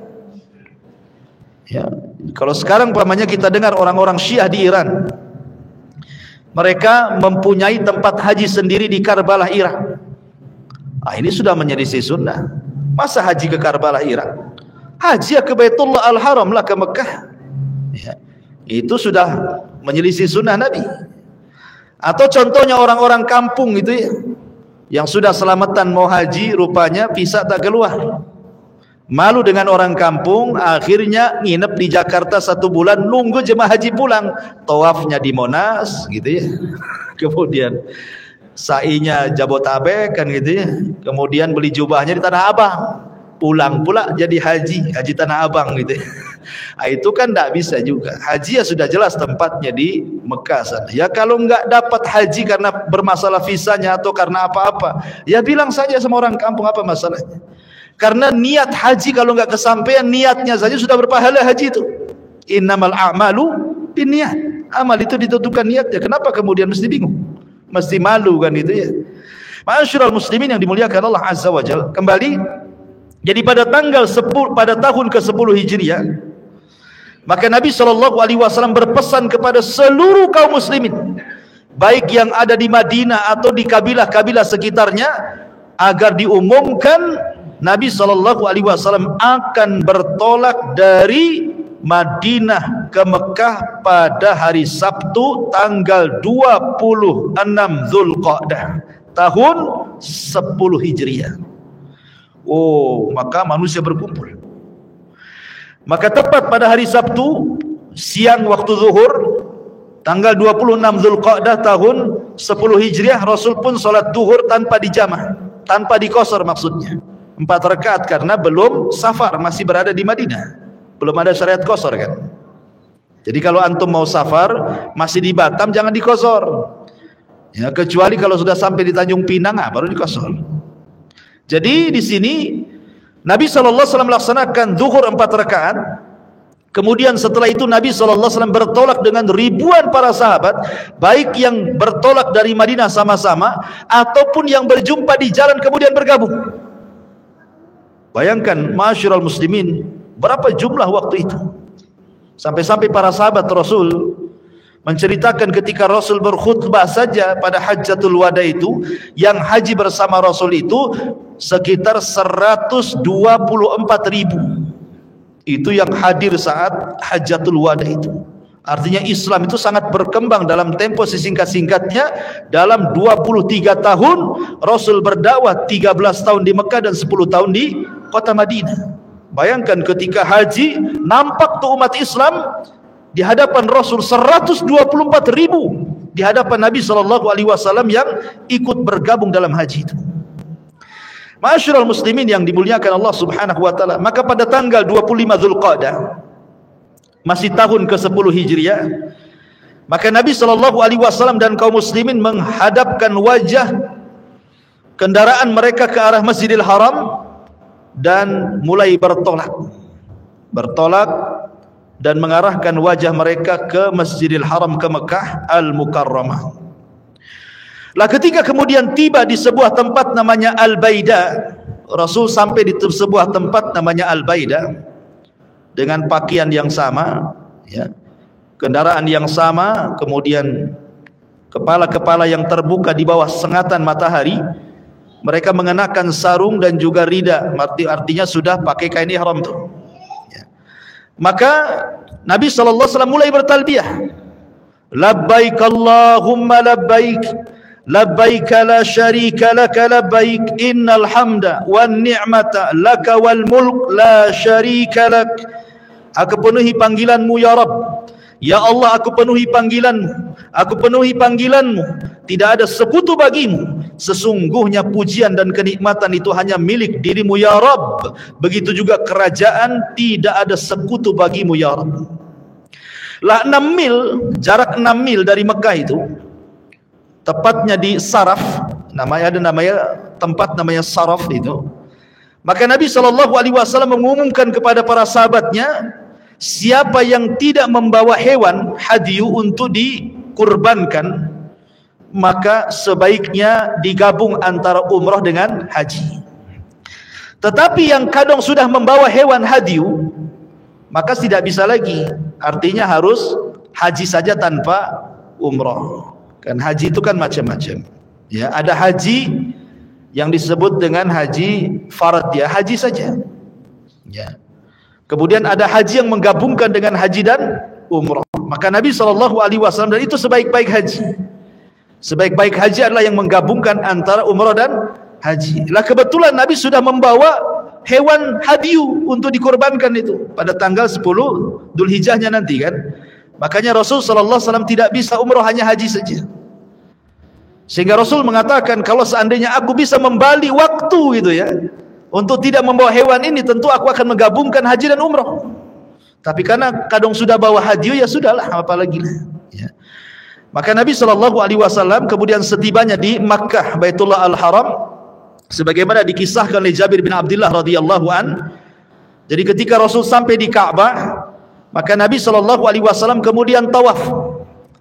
Ya, kalau sekarang umpamanya kita dengar orang-orang Syiah di Iran, mereka mempunyai tempat haji sendiri di Karbala, Irak. Ini sudah menyelisih sunnah. Masa haji ke Karbala, Irak? Haji ke Baitullah Al-Haram lah, ke Mekah. Ya, itu sudah menyelisih sunnah Nabi. Atau contohnya orang-orang kampung itu ya, yang sudah selamatan mau haji, rupanya visa tak keluar. Malu dengan orang kampung, akhirnya nginep di Jakarta 1 bulan, nunggu jemaah haji pulang, tawafnya di Monas gitu ya, kemudian sa'inya Jabotabek kan gitu ya, kemudian beli jubahnya di Tanah Abang, pulang pula jadi haji Tanah Abang gitu ya. Itu kan tidak bisa juga. Haji ya sudah jelas tempatnya di Mekah sana. Ya kalau nggak dapat haji karena bermasalah visanya atau karena apa-apa, ya bilang saja sama orang kampung, apa masalahnya. Karena niat haji kalau nggak kesampaian, niatnya saja sudah berpahala haji itu. Innamal a'malu binniyat. Amal itu ditentukan niatnya. Kenapa kemudian mesti bingung? Mesti malu kan itu ya. Ma'asyiral muslimin yang dimuliakan Allah Azza wa Jalla. Kembali, jadi pada tanggal 10, pada tahun ke-10 Hijriah, maka Nabi SAW berpesan kepada seluruh kaum muslimin, baik yang ada di Madinah atau di kabilah-kabilah sekitarnya, agar diumumkan Nabi SAW akan bertolak dari Madinah ke Mekah pada hari Sabtu tanggal 26 Dzulqa'dah tahun 10 Hijriah. Maka manusia berkumpul. Maka tepat pada hari Sabtu siang waktu zuhur tanggal 26 Dzulqa'dah tahun 10 Hijriah, Rasul pun sholat zuhur tanpa dijamah, tanpa dikosor, maksudnya 4 rakaat, karena belum safar, masih berada di Madinah, belum ada syariat kosor kan. Jadi kalau antum mau safar masih di Batam, jangan dikosor. Ya, kecuali kalau sudah sampai di Tanjung Pinang, baru dikosor. Jadi di sini Nabi SAW melaksanakan zuhur 4 rakaat. Kemudian setelah itu Nabi SAW bertolak dengan ribuan para sahabat, baik yang bertolak dari Madinah sama-sama ataupun yang berjumpa di jalan kemudian bergabung. Bayangkan ma'asyiral muslimin, berapa jumlah waktu itu. Sampai-sampai para sahabat Rasul menceritakan ketika Rasul berkhutbah saja pada Hajjatul Wada itu, yang haji bersama Rasul itu sekitar 124.000. Itu yang hadir saat Hajjatul Wada itu. Artinya Islam itu sangat berkembang dalam tempo sesingkat-singkatnya. Dalam 23 tahun Rasul berdakwah, 13 tahun di Mekah dan 10 tahun di kota Madinah. Bayangkan ketika haji, nampak tuh umat Islam di hadapan Rasul 124.000 di hadapan Nabi SAW yang ikut bergabung dalam haji itu. Ma'asyiral muslimin yang dimuliakan Allah Subhanahu wa taala, maka pada tanggal 25 Zulqa'dah, masih tahun ke-10 Hijriah, maka Nabi SAW dan kaum muslimin menghadapkan wajah kendaraan mereka ke arah Masjidil Haram dan mulai bertolak dan mengarahkan wajah mereka ke Masjidil Haram, ke Mekah Al-Mukarramah. Lah ketika kemudian tiba di sebuah tempat namanya Al-Baida, Rasul sampai di sebuah tempat namanya Al-Baida dengan pakaian yang sama, ya, kendaraan yang sama, kemudian kepala-kepala yang terbuka di bawah sengatan matahari. Mereka mengenakan sarung dan juga rida, artinya sudah pakai kain ihram tuh. Ya. Maka Nabi SAW mulai bertalbiyah, labbaik Allahumma labbaik, labbaik la syarika laka labbaik, innal hamda wan ni'mata laka wal mulk la syarika lak. Aku penuhi panggilanmu ya Rabb, ya Allah, aku penuhi panggilanmu, aku penuhi panggilanmu, tidak ada sekutu bagimu, sesungguhnya pujian dan kenikmatan itu hanya milik dirimu ya Rabb, begitu juga kerajaan, tidak ada sekutu bagimu ya Rabb. Lah 6 mil, jarak 6 mil dari Mekah itu, tepatnya di Saraf, namanya tempat namanya Saraf itu. Maka Nabi SAW mengumumkan kepada para sahabatnya, siapa yang tidak membawa hewan hadyu untuk dikurbankan, maka sebaiknya digabung antara umrah dengan haji. Tetapi yang kadang sudah membawa hewan hadyu, maka tidak bisa lagi, artinya harus haji saja tanpa umrah. Kan haji itu kan macam-macam. Ya, ada haji yang disebut dengan haji farad, ya, haji saja. Ya. Kemudian ada haji yang menggabungkan dengan haji dan umrah. Maka Nabi SAW, dan itu sebaik-baik haji. Sebaik-baik haji adalah yang menggabungkan antara umrah dan haji. Lah kebetulan Nabi sudah membawa hewan hadyu untuk dikorbankan itu pada tanggal 10 Dzulhijjahnya nanti kan. Makanya Rasul SAW tidak bisa umrah, hanya haji saja. Sehingga Rasul mengatakan, kalau seandainya aku bisa membalik waktu gitu ya, untuk tidak membawa hewan ini, tentu aku akan menggabungkan haji dan umrah. Tapi karena kadang sudah bawa hadyu, ya sudahlah, apalagi lah. Ya. Maka Nabi SAW kemudian setibanya di Makkah Baitullah Al-Haram, sebagaimana dikisahkan oleh Jabir bin Abdullah radhiyallahu an. Jadi ketika Rasul sampai di Ka'bah, maka Nabi SAW kemudian tawaf.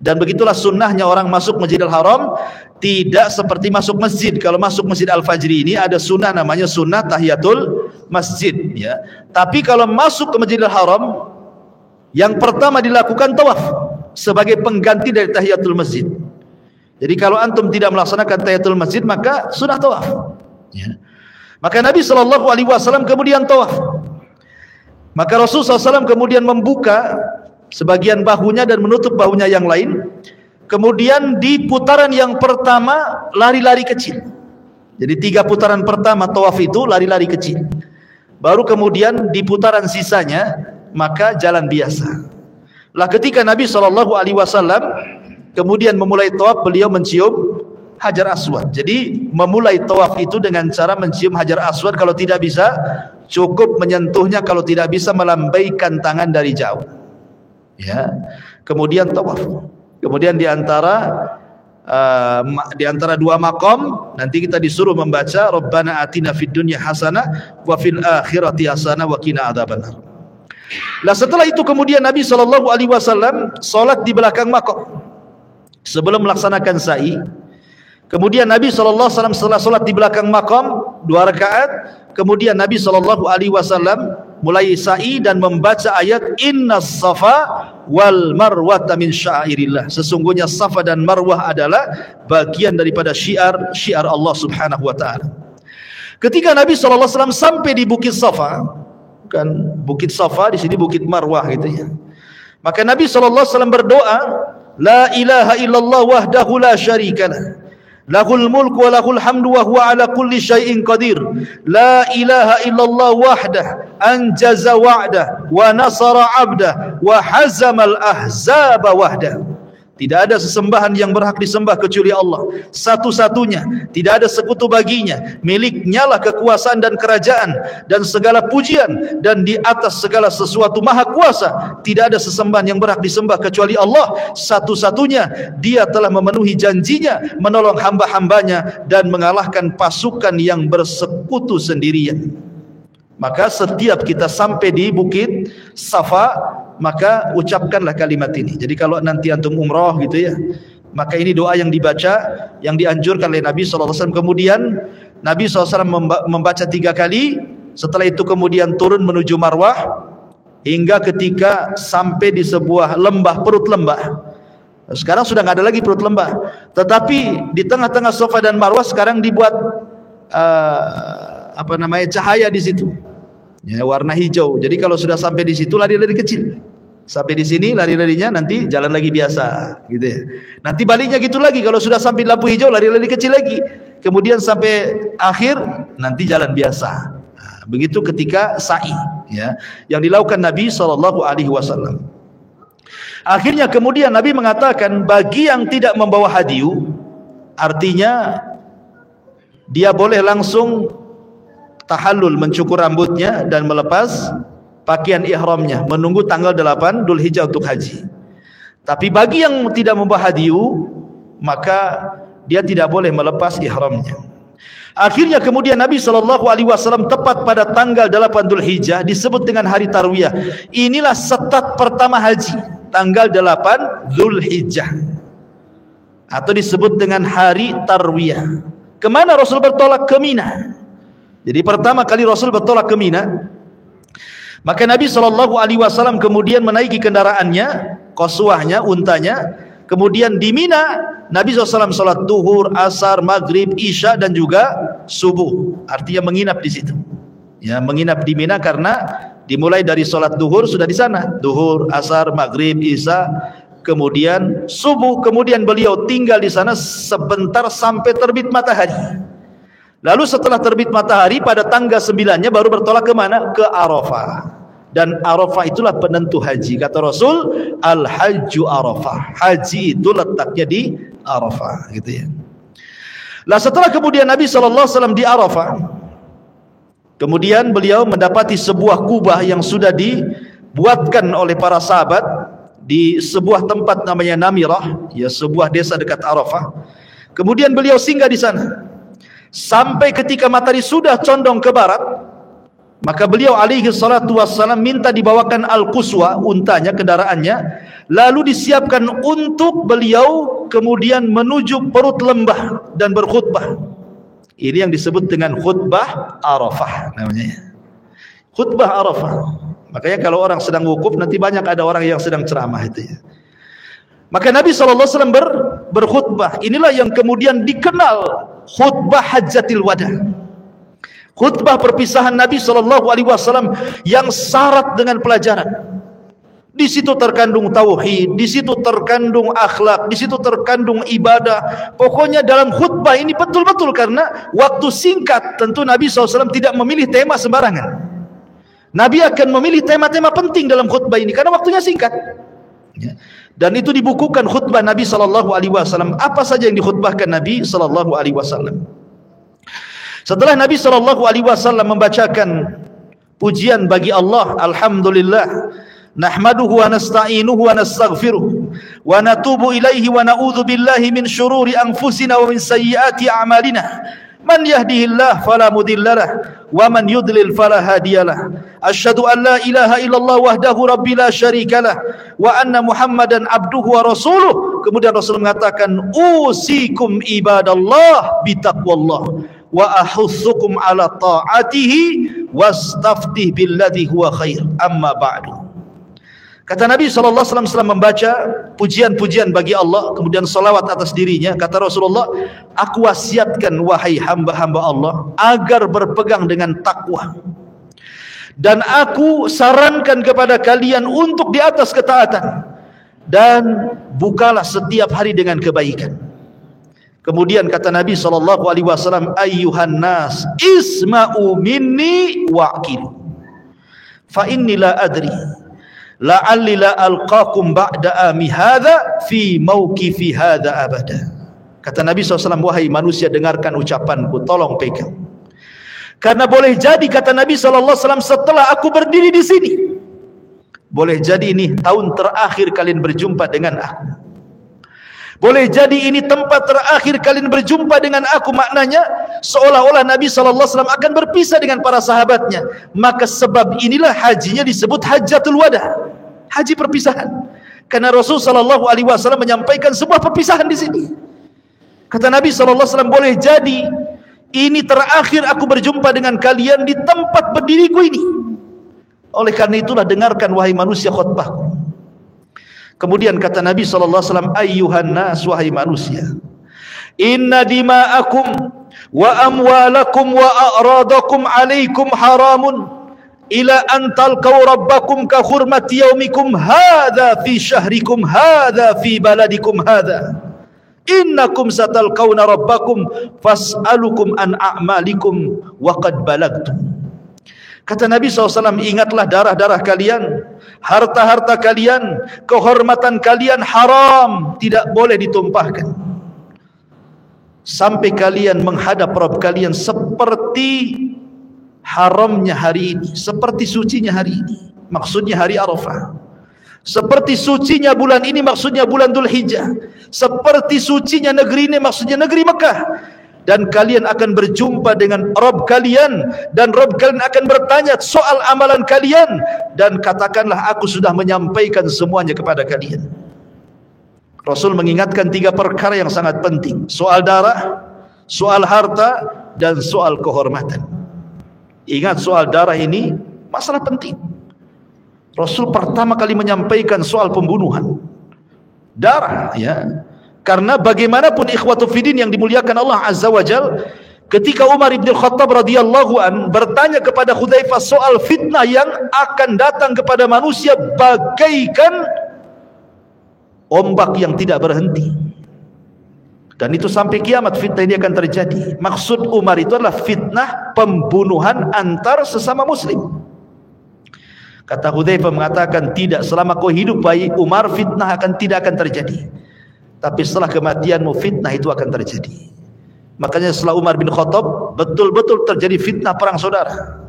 Dan begitulah sunnahnya orang masuk Masjidil Haram, tidak seperti masuk masjid. Kalau masuk Masjid Al-Fajri ini ada sunnah namanya sunnah tahiyatul masjid, ya. Tapi kalau masuk ke Masjidil Haram, yang pertama dilakukan tawaf sebagai pengganti dari tahiyatul masjid. Jadi kalau antum tidak melaksanakan tahiyatul masjid, maka sunnah tawaf, ya. Maka Nabi SAW kemudian tawaf. Maka Rasulullah SAW kemudian membuka sebagian bahunya dan menutup bahunya yang lain. Kemudian di putaran yang pertama lari-lari kecil. Jadi 3 putaran pertama tawaf itu lari-lari kecil. Baru kemudian di putaran sisanya maka jalan biasa. Lah ketika Nabi SAW kemudian memulai tawaf, beliau mencium Hajar Aswad. Jadi memulai tawaf itu dengan cara mencium Hajar Aswad. Kalau tidak bisa, cukup menyentuhnya. Kalau tidak bisa, melambaikan tangan dari jauh. Ya, kemudian tawaf. Kemudian di antara di antara dua maqam, nanti kita disuruh membaca Rabbana atina fid dunya hasanah wa fil akhirati hasanah wa qina adzabannar. Lah setelah itu kemudian Nabi SAW solat di belakang maqam sebelum melaksanakan sa'i. Kemudian Nabi SAW setelah solat di belakang maqam 2 rakaat, kemudian Nabi SAW mulai sa'i dan membaca ayat Innas Safa wal Marwata min syairillah. Sesungguhnya Safa dan Marwah adalah bagian daripada syiar Allah Subhanahu wa taala. Ketika Nabi SAW sampai di Bukit Safa, kan Bukit Safa di sini Bukit Marwah gitu ya. Maka Nabi SAW berdoa, La ilaha illallah wahdahu la syarikalah. Lahul mulku wa lahul hamdu wa huwa ala kulli syai'in qadir. La ilaha illallah wahdah anjaza wa'dah wa nasara 'abdah wa hazamal ahzaba wahdah. Tidak ada sesembahan yang berhak disembah kecuali Allah, satu-satunya, tidak ada sekutu baginya. Miliknya lah kekuasaan dan kerajaan dan segala pujian, dan di atas segala sesuatu maha kuasa. Tidak ada sesembahan yang berhak disembah kecuali Allah, satu-satunya. Dia telah memenuhi janjinya, menolong hamba-hambanya dan mengalahkan pasukan yang bersekutu sendirian. Maka setiap kita sampai di Bukit Safa, maka ucapkanlah kalimat ini. Jadi kalau nanti antum umrah gitu ya, maka ini doa yang dibaca, yang dianjurkan oleh Nabi SAW. Kemudian Nabi SAW membaca 3 kali. Setelah itu kemudian turun menuju Marwah, hingga ketika sampai di sebuah lembah, perut lembah. Sekarang sudah nggak ada lagi perut lembah, tetapi di tengah-tengah Safa dan Marwah sekarang dibuat cahaya di situ. Ya, warna hijau. Jadi kalau sudah sampai di situ lari-lari kecil. Sampai di sini lari-larinya nanti jalan lagi biasa, gitu ya. Nanti baliknya gitu lagi. Kalau sudah sampai lampu hijau lari-lari kecil lagi. Kemudian sampai akhir nanti jalan biasa. Nah, begitu ketika sa'i, ya, yang dilakukan Nabi SAW. Akhirnya kemudian Nabi mengatakan bagi yang tidak membawa hadiyu, artinya dia boleh langsung tahallul, mencukur rambutnya dan melepas pakaian ihramnya, menunggu tanggal 8 Dzulhijjah untuk haji. Tapi bagi yang tidak membawa hadiyu, maka dia tidak boleh melepas ihramnya. Akhirnya kemudian Nabi SAW tepat pada tanggal 8 Dzulhijjah, disebut dengan hari Tarwiyah. Inilah setat pertama haji, tanggal 8 Dzulhijjah, atau disebut dengan hari Tarwiyah. Kemana Rasul bertolak? Ke Mina. Jadi pertama kali Rasul bertolak ke Mina, maka Nabi SAW kemudian menaiki kendaraannya, qaswahnya, untanya. Kemudian di Mina Nabi SAW salat duhur, asar, maghrib, isya dan juga subuh. Artinya menginap di situ. Ya, menginap di Mina karena dimulai dari salat duhur sudah di sana. Duhur, asar, maghrib, isya, kemudian subuh. Kemudian beliau tinggal di sana sebentar sampai terbit matahari. Lalu setelah terbit matahari pada tanggal 9-nya baru bertolak ke mana? Ke Arafah. Dan Arafah itulah penentu haji. Kata Rasul, Al-Hajju Arafah. Haji itu letaknya di Arafah, gitu ya. Lah setelah kemudian Nabi SAW di Arafah, kemudian beliau mendapati sebuah kubah yang sudah dibuatkan oleh para sahabat di sebuah tempat namanya Namirah, ya, sebuah desa dekat Arafah. Kemudian beliau singgah di sana. Sampai ketika matahari sudah condong ke barat, maka beliau alaihi salatu wassalam minta dibawakan al-quswa, untanya, kendaraannya, lalu disiapkan untuk beliau kemudian menuju perut lembah dan berkhutbah. Ini yang disebut dengan khutbah Arafah namanya. Khutbah Arafah. Makanya kalau orang sedang wukuf nanti banyak ada orang yang sedang ceramah itu ya. Maka Nabi SAW berkhutbah. Inilah yang kemudian dikenal khutbah Hajjatil Wada. Khutbah perpisahan Nabi SAW yang syarat dengan pelajaran. Di situ terkandung tauhid, di situ terkandung akhlak, di situ terkandung ibadah. Pokoknya dalam khutbah ini betul-betul, karena waktu singkat, tentu Nabi SAW tidak memilih tema sembarangan. Nabi akan memilih tema-tema penting dalam khutbah ini karena waktunya singkat. Ya. Dan itu dibukukan khutbah Nabi SAW. Apa saja yang dikhutbahkan Nabi SAW? Setelah Nabi SAW membacakan pujian bagi Allah, Alhamdulillah, nahmaduhu wa nasta'inuhu wa nastaghfiruh wa natubu ilaihi wa na'udzu billahi min syururi anfusina wa min sayyiati a'malina. Man yahdihillah fala mudhillalah wa man yudlil fala hadiyalah. Asyhadu an la ilaha illallah wahdahu rabbil la syarikalah wa anna Muhammadan abduhu wa rasuluh. Kemudian Rasul mengatakan, usikum ibadallah bitaqwallah wa ahussukum ala ta'atihi wastaftih billadhi huwa khair. Amma ba'du. Kata Nabi SAW setelah membaca pujian-pujian bagi Allah, kemudian salawat atas dirinya, kata Rasulullah, aku wasiatkan wahai hamba-hamba Allah agar berpegang dengan takwa, dan aku sarankan kepada kalian untuk di atas ketaatan, dan bukalah setiap hari dengan kebaikan. Kemudian kata Nabi SAW, ayyuhan nas isma'u minni wa'qilu fa inni la adri la'alli la alqakum ba'da ami hadha fi mawqifi hadha abada. Kata Nabi SAW, wahai manusia, dengarkan ucapanku, tolong pegang. Karena boleh jadi, kata Nabi SAW, setelah aku berdiri di sini, boleh jadi ini tahun terakhir kalian berjumpa dengan aku. Boleh jadi ini tempat terakhir kalian berjumpa dengan aku. Maknanya seolah-olah Nabi SAW akan berpisah dengan para sahabatnya. Maka sebab inilah hajinya disebut Hajjatul Wada, haji perpisahan. Karena Rasul SAW menyampaikan sebuah perpisahan di sini. Kata Nabi SAW, boleh jadi ini terakhir aku berjumpa dengan kalian di tempat berdiriku ini. Oleh karena itulah dengarkan wahai manusia khutbahku. Kemudian kata Nabi SAW, ayyuhan nas, wahai manusia, inna dima'akum wa amwalakum wa a'radakum alaikum haramun ila an talqaw rabbakum ka hurmati yaumikum hadha fi syahrikum hadha fi baladikum hadha. Innakum satalqawna rabbakum fas'alukum an a'malikum wa qad balagtum. Kata Nabi SAW, ingatlah darah-darah kalian, harta-harta kalian, kehormatan kalian haram, tidak boleh ditumpahkan sampai kalian menghadap Rabb kalian seperti haramnya hari ini, seperti sucinya hari ini, maksudnya hari Arafah. Seperti sucinya bulan ini, maksudnya bulan Dzulhijjah. Seperti sucinya negeri ini, maksudnya negeri Mekah. Dan kalian akan berjumpa dengan Rabb kalian, dan Rabb kalian akan bertanya soal amalan kalian, dan katakanlah aku sudah menyampaikan semuanya kepada kalian. Rasul mengingatkan 3 perkara yang sangat penting: soal darah, soal harta, dan soal kehormatan. Ingat, soal darah ini masalah penting. Rasul pertama kali menyampaikan soal pembunuhan darah, ya. Karena bagaimanapun ikhwatu fiddin yang dimuliakan Allah Azza wa Jal, ketika Umar ibn Khattab radhiyallahu an bertanya kepada Hudzaifah soal fitnah yang akan datang kepada manusia bagaikan ombak yang tidak berhenti, dan itu sampai kiamat fitnah ini akan terjadi. Maksud Umar itu adalah fitnah pembunuhan antar sesama muslim. Kata Hudzaifah mengatakan, tidak, selama kau hidup wahai Umar, fitnah tidak akan terjadi. Tapi setelah kematianmu fitnah itu akan terjadi. Makanya setelah Umar bin Khattab betul-betul terjadi fitnah perang saudara,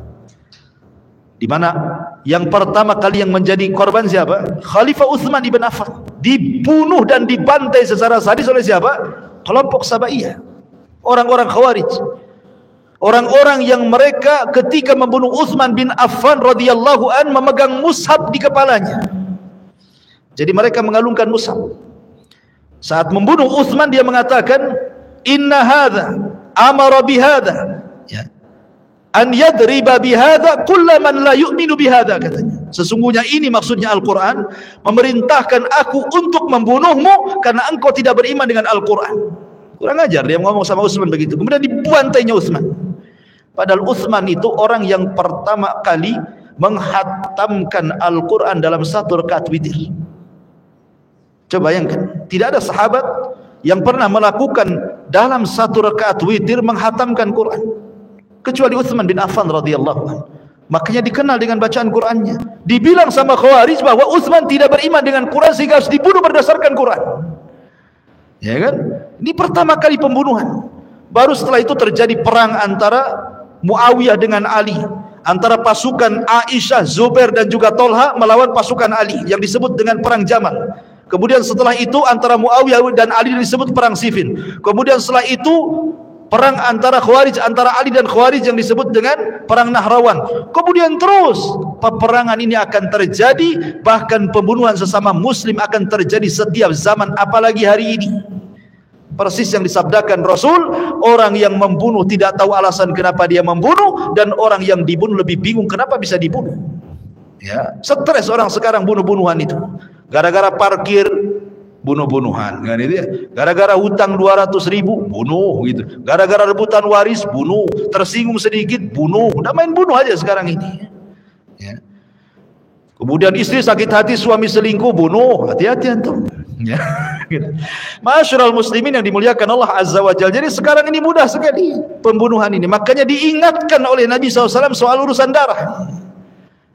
di mana yang pertama kali yang menjadi korban siapa? Khalifah Utsman ibn Affan. Dibunuh dan dibantai secara sadis oleh siapa? Kelompok Sabaiyah, orang-orang Khawarij. Orang-orang yang mereka ketika membunuh Utsman bin Affan radhiyallahu an memegang mushaf di kepalanya. Jadi mereka mengalungkan mushaf. Saat membunuh Utsman dia mengatakan, inna hadza amara bihadza, ya, an yadriba bihadza kullaman la yu'minu bihadza, katanya. Sesungguhnya ini maksudnya Al-Quran memerintahkan aku untuk membunuhmu karena engkau tidak beriman dengan Al-Quran. Kurang ajar dia ngomong sama Utsman begitu. Kemudian dibantainya Utsman. Padahal Utsman itu orang yang pertama kali menghatamkan Al-Quran dalam 1 rakaat witir. Coba bayangkan, tidak ada sahabat yang pernah melakukan dalam 1 rakaat witir menghatamkan Quran kecuali Utsman bin Affan radhiyallahu anhu. Makanya dikenal dengan bacaan Qurannya. Dibilang sama Khawarij bahwa Utsman tidak beriman dengan Quran sehingga harus dibunuh berdasarkan Quran. Ya kan? Ini pertama kali pembunuhan. Baru setelah itu terjadi perang antara Muawiyah dengan Ali, antara pasukan Aisyah, Zubair dan juga Tolha melawan pasukan Ali yang disebut dengan perang Jamal. Kemudian setelah itu antara Muawiyah dan Ali disebut perang Siffin. Kemudian setelah itu perang antara Khawarij, antara Ali dan Khawarij yang disebut dengan perang Nahrawan. Kemudian terus peperangan ini akan terjadi, bahkan pembunuhan sesama muslim akan terjadi setiap zaman, apalagi hari ini. Persis yang disabdakan Rasul, orang yang membunuh tidak tahu alasan kenapa dia membunuh, dan orang yang dibunuh lebih bingung kenapa bisa dibunuh. Ya, stres orang sekarang bunuh-bunuhan itu. Gara-gara parkir bunuh-bunuhan, kan itu ya. Gara-gara hutang 200.000 bunuh gitu. Gara-gara rebutan waris bunuh, tersinggung sedikit bunuh. Udah main bunuh aja sekarang ini. Ya. Kemudian istri sakit hati suami selingkuh bunuh. Hati-hati antum. Ya. Ma'asyiral muslimin yang dimuliakan Allah Azza wa Jalla. Jadi sekarang ini mudah sekali pembunuhan ini. Makanya diingatkan oleh Nabi SAW soal urusan darah.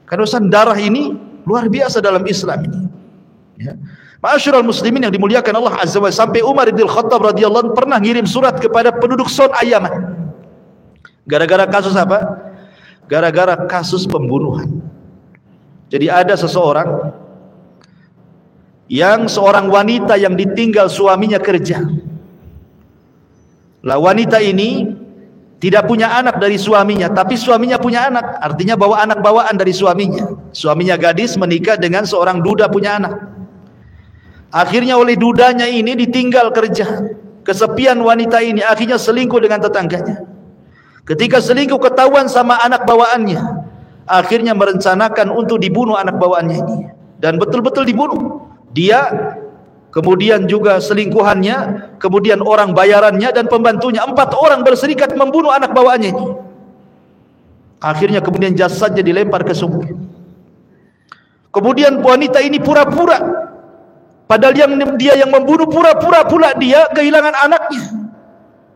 Karena urusan darah ini luar biasa dalam Islam ini. Ya. Ma'asyiral muslimin yang dimuliakan Allah Azza wa Jalla, sampai Umar bin Khattab radhiyallahu anhu pernah ngirim surat kepada penduduk Son'a Yaman. Gara-gara kasus apa? Gara-gara kasus pembunuhan. Jadi ada seseorang yang seorang wanita yang ditinggal suaminya kerja. Lah wanita ini tidak punya anak dari suaminya, tapi suaminya punya anak. Artinya bawa anak bawaan dari suaminya. Suaminya gadis menikah dengan seorang duda punya anak. Akhirnya oleh dudanya ini ditinggal kerja. Kesepian wanita ini, akhirnya selingkuh dengan tetangganya. Ketika selingkuh ketahuan sama anak bawaannya, akhirnya merencanakan untuk dibunuh anak bawaannya ini. Dan betul-betul dibunuh. Dia, kemudian juga selingkuhannya, kemudian orang bayarannya dan pembantunya, 4 orang berserikat membunuh anak bawaannya ini. Akhirnya kemudian jasadnya dilempar ke sumur. Kemudian wanita ini pura-pura, padahal dia yang membunuh, pura-pura pula dia kehilangan anaknya.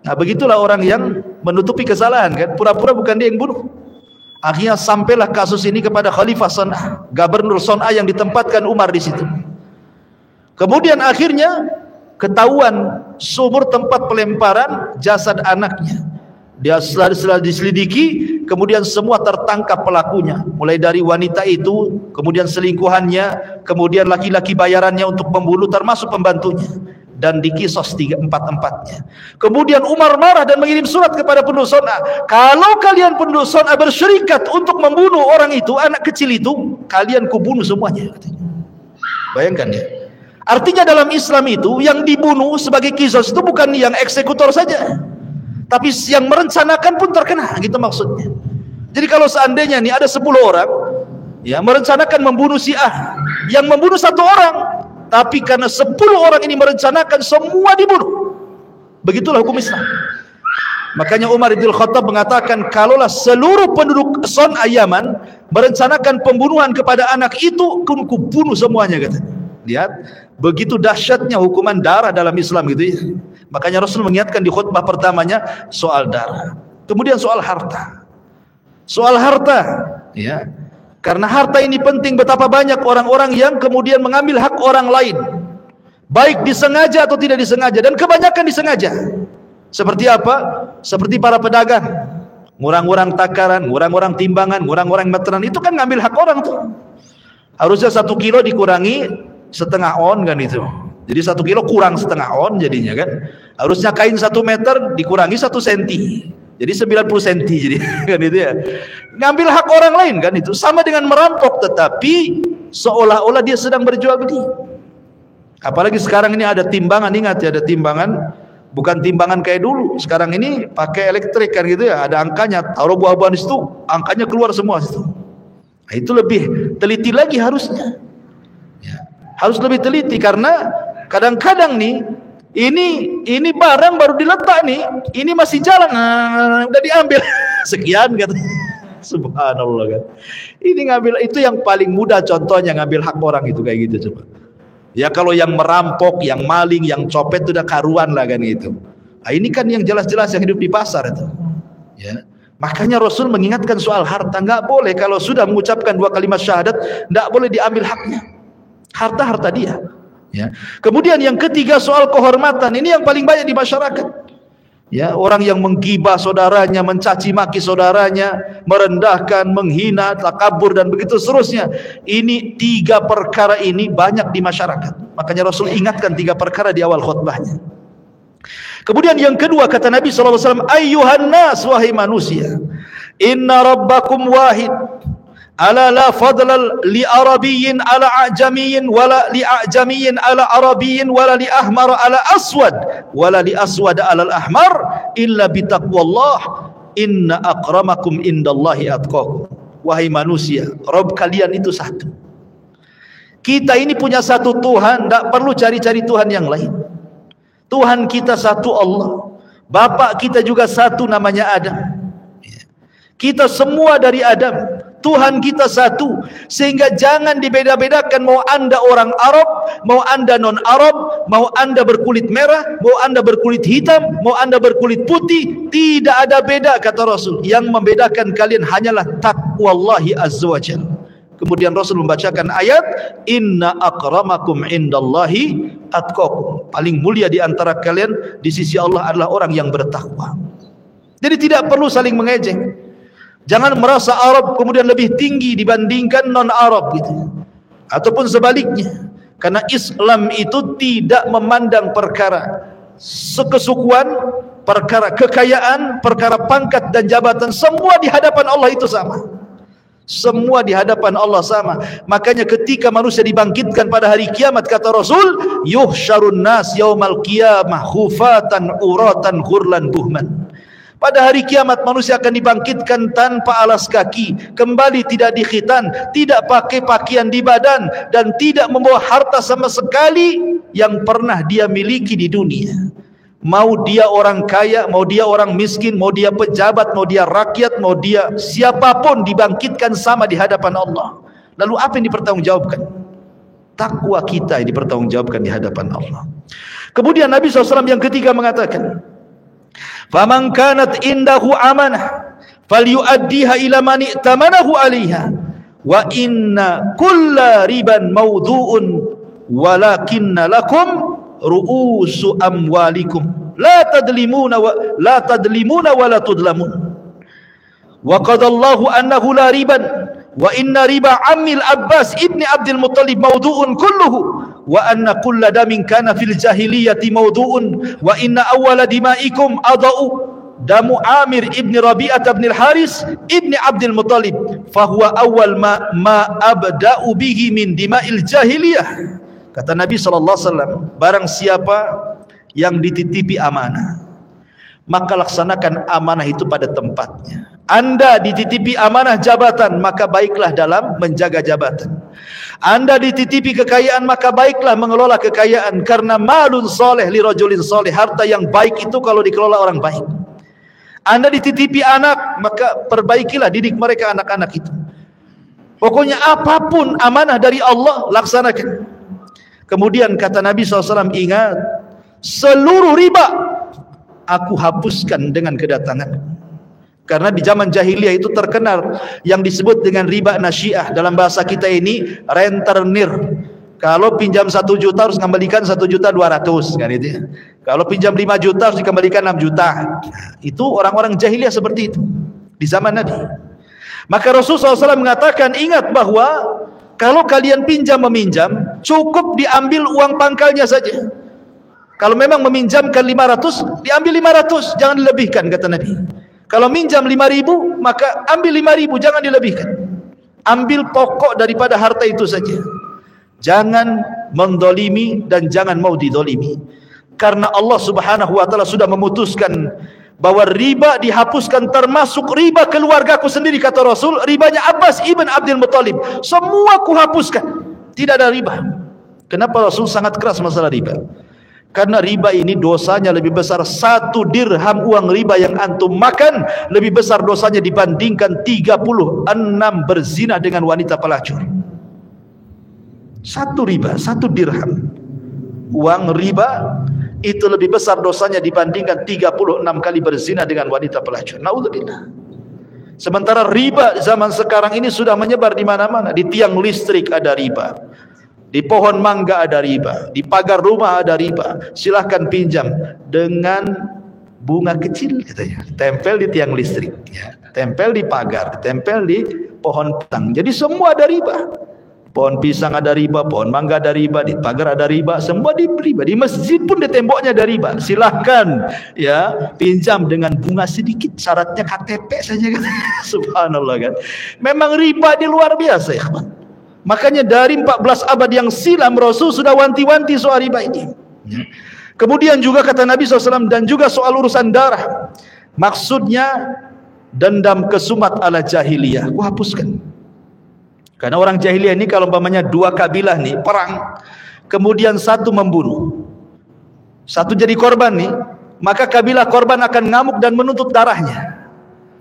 Nah begitulah orang yang menutupi kesalahan, kan, pura-pura bukan dia yang bunuh. Akhirnya sampailah kasus ini kepada Khalifah Son'a, Gubernur Son'a yang ditempatkan Umar di situ. Kemudian akhirnya ketahuan sumur tempat pelemparan jasad anaknya. Dia setelah diselidiki, kemudian semua tertangkap pelakunya. Mulai dari wanita itu, kemudian selingkuhannya, kemudian laki-laki bayarannya untuk membunuh, termasuk pembantunya. Dan dikisos 4-4-nya. Kemudian Umar marah dan mengirim surat kepada penduduk Son'a. Kalau kalian penduduk Son'a bersyirikat untuk membunuh orang itu, anak kecil itu, kalian kubunuh semuanya. Bayangkan ya. Artinya dalam Islam itu yang dibunuh sebagai kisos itu bukan yang eksekutor saja, tapi yang merencanakan pun terkena, gitu maksudnya. Jadi kalau seandainya nih ada 10 orang ya merencanakan membunuh si A, yang membunuh 1 orang, tapi karena 10 orang ini merencanakan, semua dibunuh. Begitulah hukum Islam. Makanya Umar bin Khattab mengatakan, kalaulah seluruh penduduk Son'a Yaman merencanakan pembunuhan kepada anak itu, ku bunuh semuanya, katanya. Lihat, begitu dahsyatnya hukuman darah dalam Islam gitu ya. Makanya Rasul mengingatkan di khutbah pertamanya soal darah. Kemudian soal harta. Soal harta, ya. Karena harta ini penting, betapa banyak orang-orang yang kemudian mengambil hak orang lain. Baik disengaja atau tidak disengaja, dan kebanyakan disengaja. Seperti apa? Seperti para pedagang. Ngurang-ngurang takaran, ngurang-ngurang timbangan, ngurang-ngurang meteran, itu kan ngambil hak orang tuh. Harusnya 1 kilo dikurangi setengah on, kan itu. Jadi 1 kilo kurang setengah on jadinya, kan. Harusnya kain 1 meter dikurangi 1 senti. Jadi 90 senti jadi, kan itu ya. Ngambil hak orang lain, kan itu. Sama dengan merampok, tetapi seolah-olah dia sedang berjual beli. Apalagi sekarang ini ada timbangan, ingat ya, ada timbangan, bukan timbangan kayak dulu. Sekarang ini pakai elektrik, kan gitu ya. Ada angkanya, taruh buah-buahan di situ, angkanya keluar semua situ. Nah, itu lebih teliti lagi harusnya. Harus lebih teliti, karena kadang-kadang nih ini barang baru diletak nih, ini masih jalan, udah diambil sekian, kata. Subhanallah, kan. Ini ngambil, itu yang paling mudah contohnya ngambil hak orang itu kayak gitu coba. Ya kalau yang merampok, yang maling, yang copet itu udah karuan lah, kan itu. Nah, ini kan yang jelas-jelas yang hidup di pasar itu. Ya. Makanya Rasul mengingatkan soal harta, nggak boleh kalau sudah mengucapkan 2 kalimat syahadat, nggak boleh diambil haknya. Harta dia. Ya. Kemudian yang ketiga soal kehormatan, ini yang paling banyak di masyarakat. Ya, orang yang menggibah saudaranya, mencaci maki saudaranya, merendahkan, menghina, takabur dan begitu seterusnya. Ini 3 perkara ini banyak di masyarakat. Makanya Rasul ingatkan 3 perkara di awal khutbahnya. Kemudian yang kedua kata Nabi SAW, ayyuhan nas, wahai manusia, inna rabbakum wahid. Ala la fadla li arabiyyin ala a'jamiyyin wala li a'jamiyyin ala arabiyyin wala li ahmar ala aswad wala li aswad ala al-ahmar illa bi taqwallah inna akramakum indallahi atqakum. Wahai manusia, Rabb kalian itu satu. Kita ini punya satu Tuhan, tidak perlu cari-cari Tuhan yang lain. Tuhan kita satu Allah. Bapak kita juga satu, namanya Adam. Kita semua dari Adam. Tuhan kita satu, sehingga jangan dibeda-bedakan. Mau anda orang Arab, mau anda non-Arab, mau anda berkulit merah, mau anda berkulit hitam, mau anda berkulit putih, tidak ada beda kata Rasul. Yang membedakan kalian hanyalah taqwallahi azza wa jalla. Kemudian Rasul membacakan ayat, inna akramakum indallahi atqakum. Paling mulia di antara kalian di sisi Allah adalah orang yang bertakwa. Jadi tidak perlu saling mengejek. Jangan merasa Arab kemudian lebih tinggi dibandingkan non-Arab gitu. Ataupun sebaliknya. Karena Islam itu tidak memandang perkara kesukuan, perkara kekayaan, perkara pangkat dan jabatan. Semua di hadapan Allah itu sama. Semua di hadapan Allah sama. Makanya ketika manusia dibangkitkan pada hari kiamat, kata Rasul, yuhsyarun nas yaumal qiyamah khufatan uratan ghurlan buhman. Pada hari kiamat manusia akan dibangkitkan tanpa alas kaki, kembali tidak dikhitan, tidak pakai pakaian di badan, dan tidak membawa harta sama sekali yang pernah dia miliki di dunia. Mau dia orang kaya, mau dia orang miskin, mau dia pejabat, mau dia rakyat, mau dia siapapun, dibangkitkan sama di hadapan Allah. Lalu apa yang dipertanggungjawabkan? Takwa kita yang dipertanggungjawabkan di hadapan Allah. Kemudian Nabi SAW yang ketiga mengatakan, faman kanat indahu amanah falyuaddiha ila man i'tamanahu 'alaiha wa inna kulla riban mawdu'un walakinna lakum ru'usu amwalikum la tadlimuna wa la tudlamun. Wa qadallahu annahu la riban wa inna riba ammil Abbas ibni Abdul Muttalib mawdu'un kulluhu wa anna kulla damin kana fil jahiliyati mawdu'un wa inna awwala dima'ikum adau damu Amir ibni Rabi'ah ibn al-Haris ibni Abdul Muttalib fahuwa awwal ma abda'u bihi min dima'il jahiliyah. Kata Nabi SAW, barang siapa yang dititipi amanah, maka laksanakan amanah itu pada tempatnya. Anda dititipi amanah jabatan, maka baiklah dalam menjaga jabatan. Anda dititipi kekayaan, maka baiklah mengelola kekayaan. Karena malun soleh li rajulin soleh, harta yang baik itu kalau dikelola orang baik. Anda dititipi anak, maka perbaikilah, didik mereka anak-anak itu. Pokoknya apapun amanah dari Allah, laksanakan. Kemudian kata Nabi SAW, ingat, seluruh riba aku hapuskan dengan kedatangan. Karena di zaman jahiliyah itu terkenal yang disebut dengan riba nasyiah. Dalam bahasa kita ini rentenir. Kalau pinjam 1 juta harus kembalikan 1.200.000 kan itu ya. Kalau pinjam 5 juta harus dikembalikan 6 juta. Itu orang-orang jahiliyah seperti itu di zaman Nabi. Maka Rasulullah SAW mengatakan, ingat bahwa kalau kalian pinjam-meminjam, cukup diambil uang pangkalnya saja. Kalau memang meminjamkan 500, diambil 500, jangan dilebihkan, kata Nabi. Kalau minjam 5.000, maka ambil 5.000, jangan dilebihkan. Ambil pokok daripada harta itu saja. Jangan mendolimi dan jangan mau didolimi. Karena Allah Subhanahu wa ta'ala sudah memutuskan bahwa riba dihapuskan, termasuk riba keluargaku sendiri, kata Rasul. Ribanya Abbas ibn Abdul Muttalib, semua ku hapuskan, tidak ada riba. Kenapa Rasul sangat keras masalah riba? Karena riba ini dosanya lebih besar 1 dirham uang riba yang antum makan, lebih besar dosanya dibandingkan 36 berzina dengan wanita pelacur. 1 riba, 1 dirham uang riba itu lebih besar dosanya dibandingkan 36 kali berzina dengan wanita pelacur. Naudzubillah. Sementara riba zaman sekarang ini sudah menyebar di mana-mana. Di tiang listrik ada riba, di pohon mangga ada riba, di pagar rumah ada riba. Silahkan pinjam dengan bunga kecil katanya, tempel di tiang listrik, ya, tempel di pagar, tempel di pohon pisang. Jadi semua ada riba. Pohon pisang ada riba, pohon mangga ada riba, di pagar ada riba, semua di riba. Di masjid pun di temboknya ada riba. Silahkan ya pinjam dengan bunga sedikit, syaratnya KTP saja kan. Subhanallah kan. Memang riba di luar biasa ya. Makanya dari 14 abad yang silam Rasul sudah wanti-wanti soal riba ini. Ya. Kemudian juga kata Nabi SAW, dan juga soal urusan darah. Maksudnya dendam kesumat ala jahiliyah, aku hapuskan. Karena orang jahiliyah ini kalau umpamanya dua kabilah nih perang, kemudian satu membunuh, satu jadi korban nih, maka kabilah korban akan ngamuk dan menuntut darahnya,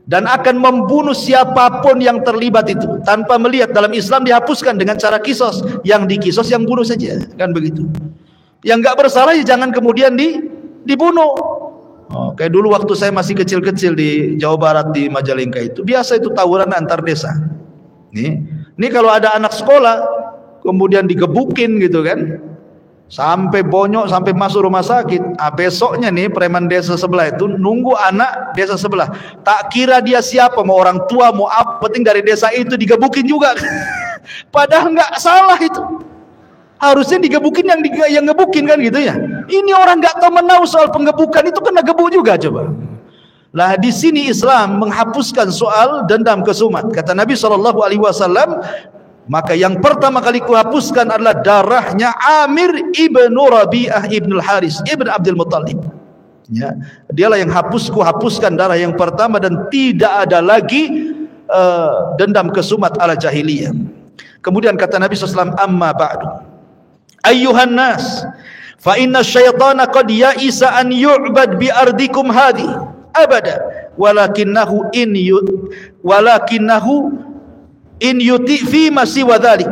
dan akan membunuh siapapun yang terlibat itu tanpa melihat. Dalam Islam dihapuskan dengan cara kisos, yang dikisos yang bunuh saja, kan begitu. Yang nggak bersalah ya jangan kemudian dibunuh. Kayak dulu waktu saya masih kecil-kecil di Jawa Barat di Majalengka itu biasa itu tawuran antar desa. Ini kalau ada anak sekolah kemudian digebukin gitu kan, sampai bonyok, sampai masuk rumah sakit. Besoknya nih preman desa sebelah itu nunggu anak desa sebelah. Tak kira dia siapa, mau orang tua, mau apa, penting dari desa itu digebukin juga. Padahal nggak salah itu. Harusnya digebukin yang ngebukin kan gitu ya. Ini orang nggak tahu menahu soal penggebukan, itu kena gebuk juga coba. Lah di sini Islam menghapuskan soal dendam kesumat. Kata Nabi SAW, maka yang pertama kali kuhapuskan adalah darahnya Amir ibnu Rabi'ah ibnu Haris ibn Abdul Muttalib. Ya, dialah yang kuhapuskan darah yang pertama, dan tidak ada lagi dendam kesumat ala jahiliyah. Kemudian kata Nabi SAW, amma ba'du ayyuhan nas, fa inna syaitana qad ya'isa an yu'bad bi ardikum hadhi abada walakinahu in yuti fi ma siwa dhalik,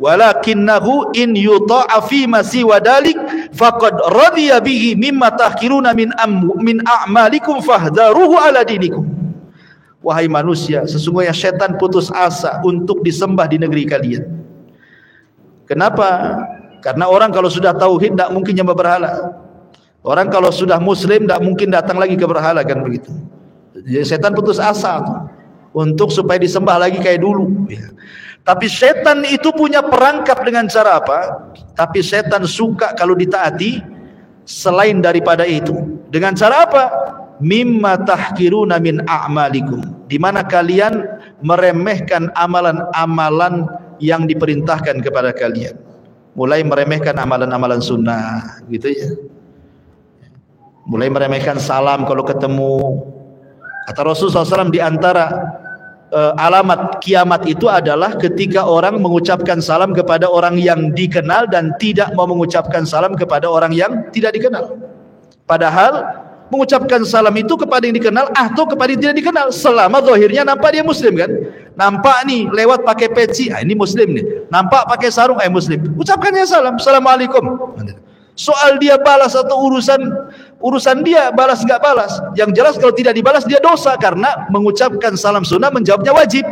walakinahu in yuta'a fi ma siwa dhalik faqad radiya bihi mimma tahkiruna min a'malikum fahdharuhu ala dinikum. Wahai manusia, sesungguhnya syaitan putus asa untuk disembah di negeri kalian. Kenapa? Karena orang kalau sudah tauhid tidak mungkin nyembah berhala. Orang kalau sudah muslim tidak mungkin datang lagi ke berhala, kan begitu. Jadi setan putus asa untuk supaya disembah lagi kayak dulu ya. Tapi setan itu punya perangkap dengan cara apa? Tapi setan suka kalau ditaati selain daripada itu. Dengan cara apa? Mimma tahkiruna min a'malikum, di mana kalian meremehkan amalan-amalan yang diperintahkan kepada kalian. Mulai meremehkan amalan-amalan sunnah gitu ya. Mulai meremehkan salam kalau ketemu. Kata Rasulullah SAW, di antara alamat kiamat itu adalah ketika orang mengucapkan salam kepada orang yang dikenal dan tidak mau mengucapkan salam kepada orang yang tidak dikenal. Padahal mengucapkan salam itu kepada yang dikenal atau kepada yang tidak dikenal, selama zahirnya nampak dia muslim kan. Nampak nih lewat pakai peci, ini muslim nih. Nampak pakai sarung, muslim. Ucapkannya salam, assalamualaikum. Soal dia balas atau urusan dia balas nggak balas, yang jelas kalau tidak dibalas dia dosa, karena mengucapkan salam sunnah menjawabnya wajib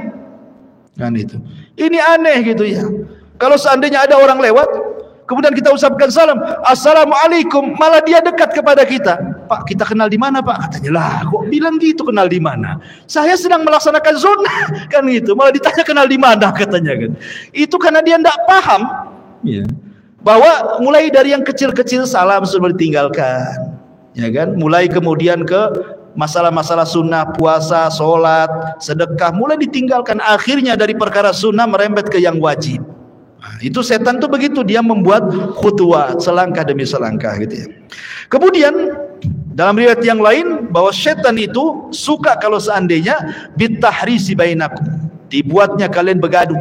kan itu. Ini aneh gitu ya. Kalau seandainya ada orang lewat kemudian kita ucapkan salam assalamualaikum, malah dia dekat kepada kita. Pak, kita kenal di mana Pak? Katanya, lah kok bilang gitu, kenal di mana? Saya sedang melaksanakan sunnah kan gitu, malah ditanya kenal di mana katanya kan. Itu karena dia tidak paham ya, bahwa mulai dari yang kecil-kecil salam sudah ditinggalkan ya kan, mulai kemudian ke masalah-masalah sunnah, puasa, sholat, sedekah mulai ditinggalkan, akhirnya dari perkara sunnah merembet ke yang wajib. Nah, itu setan tuh begitu, dia membuat khutuwat selangkah demi selangkah gitu ya. Kemudian dalam riwayat yang lain bahwa setan itu suka kalau seandainya bitahrisi bainakum, dibuatnya kalian bergaduh.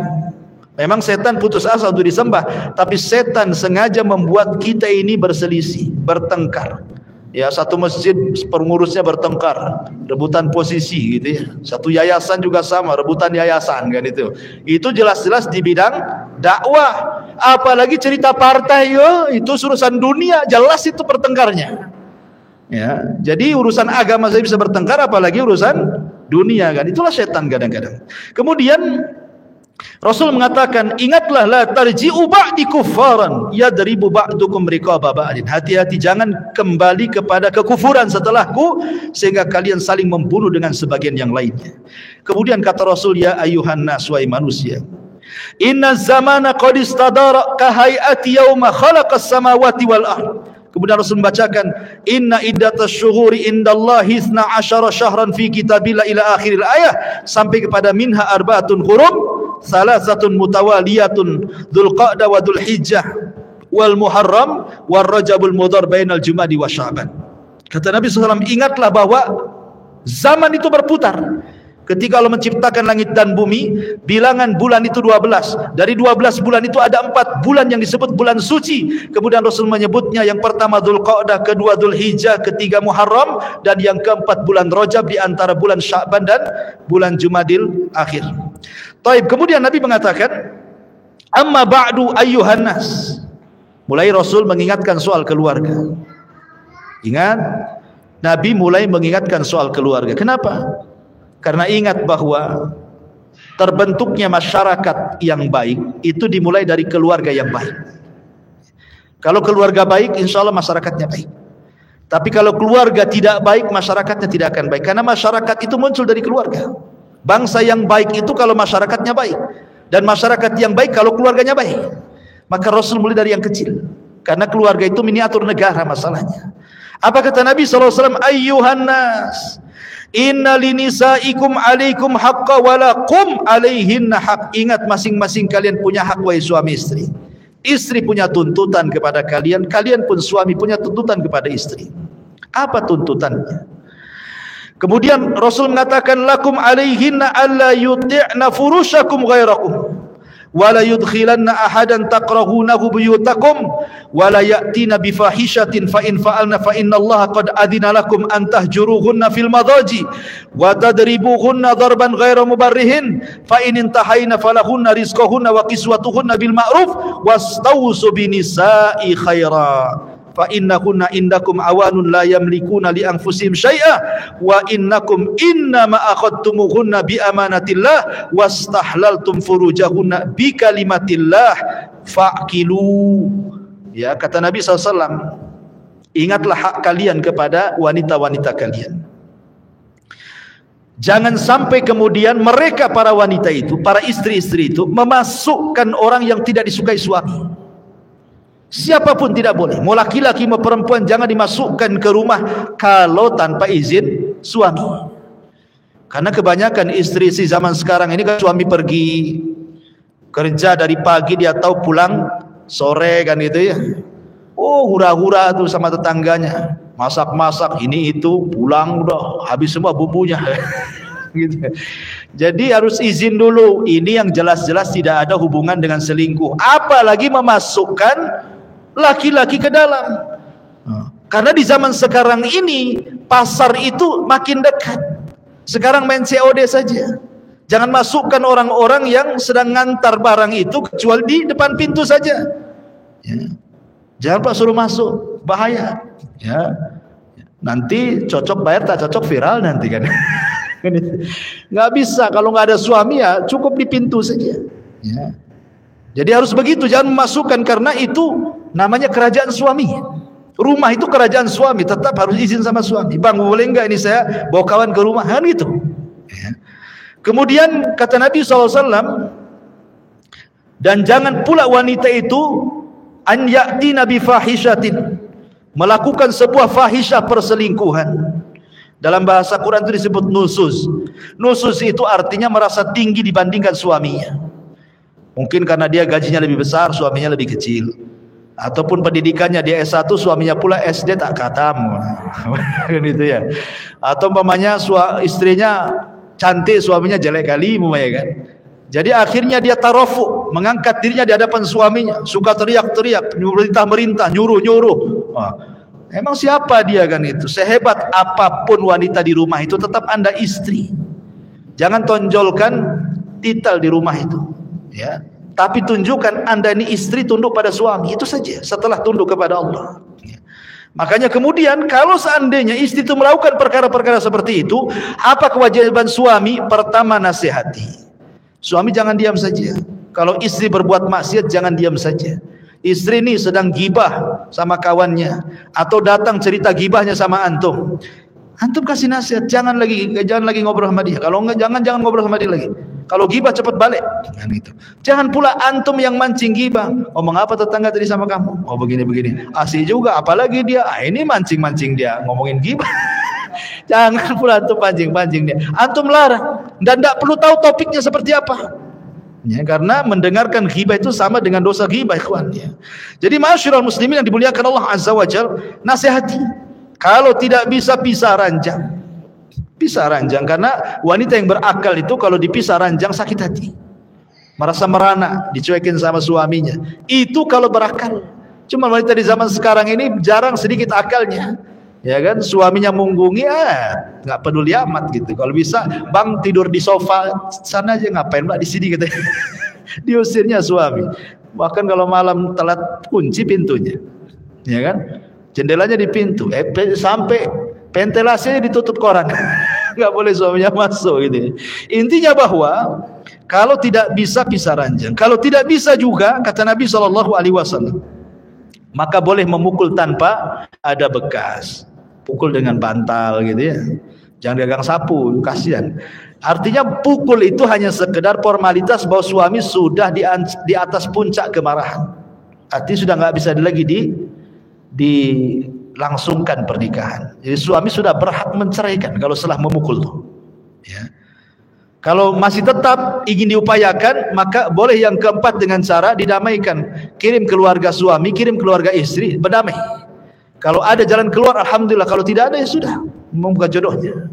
Memang setan putus asa untuk disembah, tapi setan sengaja membuat kita ini berselisih, bertengkar. Ya, satu masjid pengurusnya bertengkar, rebutan posisi gitu ya. Satu yayasan juga sama, rebutan yayasan kan itu. Itu jelas-jelas di bidang dakwah. Apalagi cerita partai, itu urusan dunia, jelas itu pertengkarnya. Ya, jadi urusan agama saya bisa bertengkar, apalagi urusan dunia kan. Itulah setan kadang-kadang. Kemudian Rasul mengatakan, ingatlah la tarji'u ba'di kuffaran yadribu ba'dukum riqaba ba'din. Hati-hati, jangan kembali kepada kekufuran setelahku sehingga kalian saling membunuh dengan sebagian yang lainnya. Kemudian kata Rasul, ya ayuhan nas, wahai manusia, inna zamana qad istadara ka hayati yauma khalaqas samawati wal ard. Kemudian Rasul membacakan, inna iddatash syuhuri indallahi 12 syahran fi kitabillah ila akhiril ayah, sampai kepada minha arba'atun hurum salasatun mutawaliyatun dzulqa'dah wa dzulhijjah wal muharram war rajabul mudhar bainal jumadi wa sya'ban. Kata Nabi SAW, ingatlah bahwa zaman itu berputar. Ketika Allah menciptakan langit dan bumi, bilangan bulan itu 12. Dari 12 bulan itu ada 4 bulan yang disebut bulan suci. Kemudian Rasul menyebutnya, yang pertama Dzulqa'dah, kedua Dzulhijjah, ketiga Muharram, dan yang keempat bulan Rajab, di antara bulan Sya'ban dan bulan Jumadil akhir. Taib, kemudian Nabi mengatakan, amma ba'du ayyuhan nas. Mulai Rasul mengingatkan soal keluarga. Ingat, Nabi mulai mengingatkan soal keluarga. Kenapa? Karena ingat bahwa terbentuknya masyarakat yang baik itu dimulai dari keluarga yang baik. Kalau keluarga baik, insya Allah masyarakatnya baik. Tapi kalau keluarga tidak baik, masyarakatnya tidak akan baik. Karena masyarakat itu muncul dari keluarga. Bangsa yang baik itu kalau masyarakatnya baik, dan masyarakat yang baik kalau keluarganya baik. Maka Rasul mulai dari yang kecil, karena keluarga itu miniatur negara masalahnya. Apa kata Nabi SAW? Ayyuhan nas, inna linisaikum alaikum haqqa walakum alaihinna haq. Ingat, masing-masing kalian punya hak, wahai suami istri. Istri punya tuntutan kepada kalian, kalian pun suami punya tuntutan kepada istri. Apa tuntutannya? Kemudian Rasul mengatakan, lakum alaihinna alla yuti'na furushakum ghairakum wala yudkhilanna ahadan takrahunahu buyutakum wala ya'tina bifahishatin fa in fa'alna fa innallaha qad adina lakum an tahjuruhunna fil madaji wa tadribuhunna darban ghaira mubarrihin fa in intahayna falahunna rizquhunna wa kiswatuhunna bil ma'ruf wastawsu binisa'i khaira fa innahunna indakum awanun la yamlikuna li anfusihim syai'a wa innakum innama akhadtumuhunna bi amanatillah wastahlaltum furujahunna bi kalimatillah fa'kilu. Ya, kata Nabi SAW, ingatlah hak kalian kepada wanita-wanita kalian. Jangan sampai kemudian mereka, para wanita itu, para istri-istri itu, memasukkan orang yang tidak disukai suami. Siapapun tidak boleh, mau laki-laki mau perempuan, jangan dimasukkan ke rumah kalau tanpa izin suami. Karena kebanyakan istri-istri zaman sekarang ini kan, suami pergi kerja dari pagi, dia tahu pulang sore kan gitu ya. Oh, hura-hura tuh sama tetangganya, masak-masak ini itu, pulang udah habis semua bumbunya. Gitu. Jadi harus izin dulu. Ini yang jelas-jelas tidak ada hubungan dengan selingkuh, apalagi memasukkan laki-laki ke dalam. Karena di zaman sekarang ini pasar itu makin dekat. Sekarang main COD saja. Jangan masukkan orang-orang yang sedang ngantar barang itu kecuali di depan pintu saja. Ya. Jangan Pak suruh masuk, bahaya. Ya. Nanti cocok bayar, tak cocok viral nanti kan. Nggak bisa, kalau nggak ada suami ya cukup di pintu saja. Ya. Jadi harus begitu, jangan memasukkan, karena itu namanya kerajaan suami. Rumah itu kerajaan suami, tetap harus izin sama suami. Bang, boleh nggak ini saya bawa kawan ke rumah, kan gitu. Ya. Kemudian kata Nabi SAW, dan jangan pula wanita itu an ya'tina bi fahishatin, melakukan sebuah fahisyah, perselingkuhan. Dalam bahasa Quran itu disebut nusus. Nusus itu artinya merasa tinggi dibandingkan suaminya. Mungkin karena dia gajinya lebih besar, suaminya lebih kecil. Ataupun pendidikannya dia S1, suaminya pula SD tak khatam. Gitu ya. Atau umpamanya istrinya cantik, suaminya jelek kali, umpamanya kan. Jadi akhirnya dia tarofu, mengangkat dirinya di hadapan suaminya, suka teriak-teriak, merintah-merintah, nyuruh-nyuruh. Emang siapa dia kan itu? Sehebat apapun wanita di rumah itu, tetap Anda istri. Jangan tonjolkan titel di rumah itu, ya. Tapi tunjukkan Anda ini istri, tunduk pada suami, itu saja. Setelah tunduk kepada Allah. Ya. Makanya kemudian kalau seandainya istri itu melakukan perkara-perkara seperti itu, apa kewajiban suami? Pertama, nasihati. Suami jangan diam saja. Kalau istri berbuat maksiat jangan diam saja. Istri ini sedang gibah sama kawannya atau datang cerita gibahnya sama antum. Antum kasih nasihat, jangan lagi ngobrol sama dia. Kalau enggak jangan ngobrol sama dia lagi. Kalau gibah cepat balik. Gitu. Jangan pula antum yang mancing gibah. Ngomong apa tetangga tadi sama kamu? Oh begini. Asik juga, apalagi dia. Ini mancing dia ngomongin gibah. Jangan pula antum pancing dia. Antum larang dan tidak perlu tahu topiknya seperti apa. Ya, karena mendengarkan ghibah itu sama dengan dosa ghibah, ikhwan. Ya. Jadi ma'asyiral muslimin yang dimuliakan Allah Azza wa Jalla, nasihati. Kalau tidak bisa pisah ranjang. Pisah ranjang, karena wanita yang berakal itu kalau dipisah ranjang sakit hati. Merasa merana, dicuekin sama suaminya. Itu kalau berakal. Cuma wanita di zaman sekarang ini jarang sedikit akalnya. Ya kan, suaminya munggungi, nggak peduli amat gitu. Kalau bisa, bang tidur di sofa sana aja, ngapain mbak di sini gitu. Diusirnya suami. Bahkan kalau malam telat kunci pintunya, ya kan, jendelanya di pintu, sampai ventilasinya ditutup koran, nggak boleh suaminya masuk gitu. Intinya bahwa kalau tidak bisa pisah ranjang, kalau tidak bisa juga kata Nabi SAW, maka boleh memukul tanpa ada bekas. Pukul dengan bantal gitu ya. Jangan pegang sapu, kasihan. Artinya pukul itu hanya sekedar formalitas bahwa suami sudah di atas puncak kemarahan. Artinya sudah nggak bisa lagi dilangsungkan pernikahan. Jadi suami sudah berhak menceraikan kalau setelah memukul tuh. Ya. Kalau masih tetap ingin diupayakan, maka boleh yang keempat dengan cara didamaikan. Kirim keluarga suami, kirim keluarga istri, berdamai. Kalau ada jalan keluar, alhamdulillah. Kalau tidak ada, ya sudah, membuka jodohnya.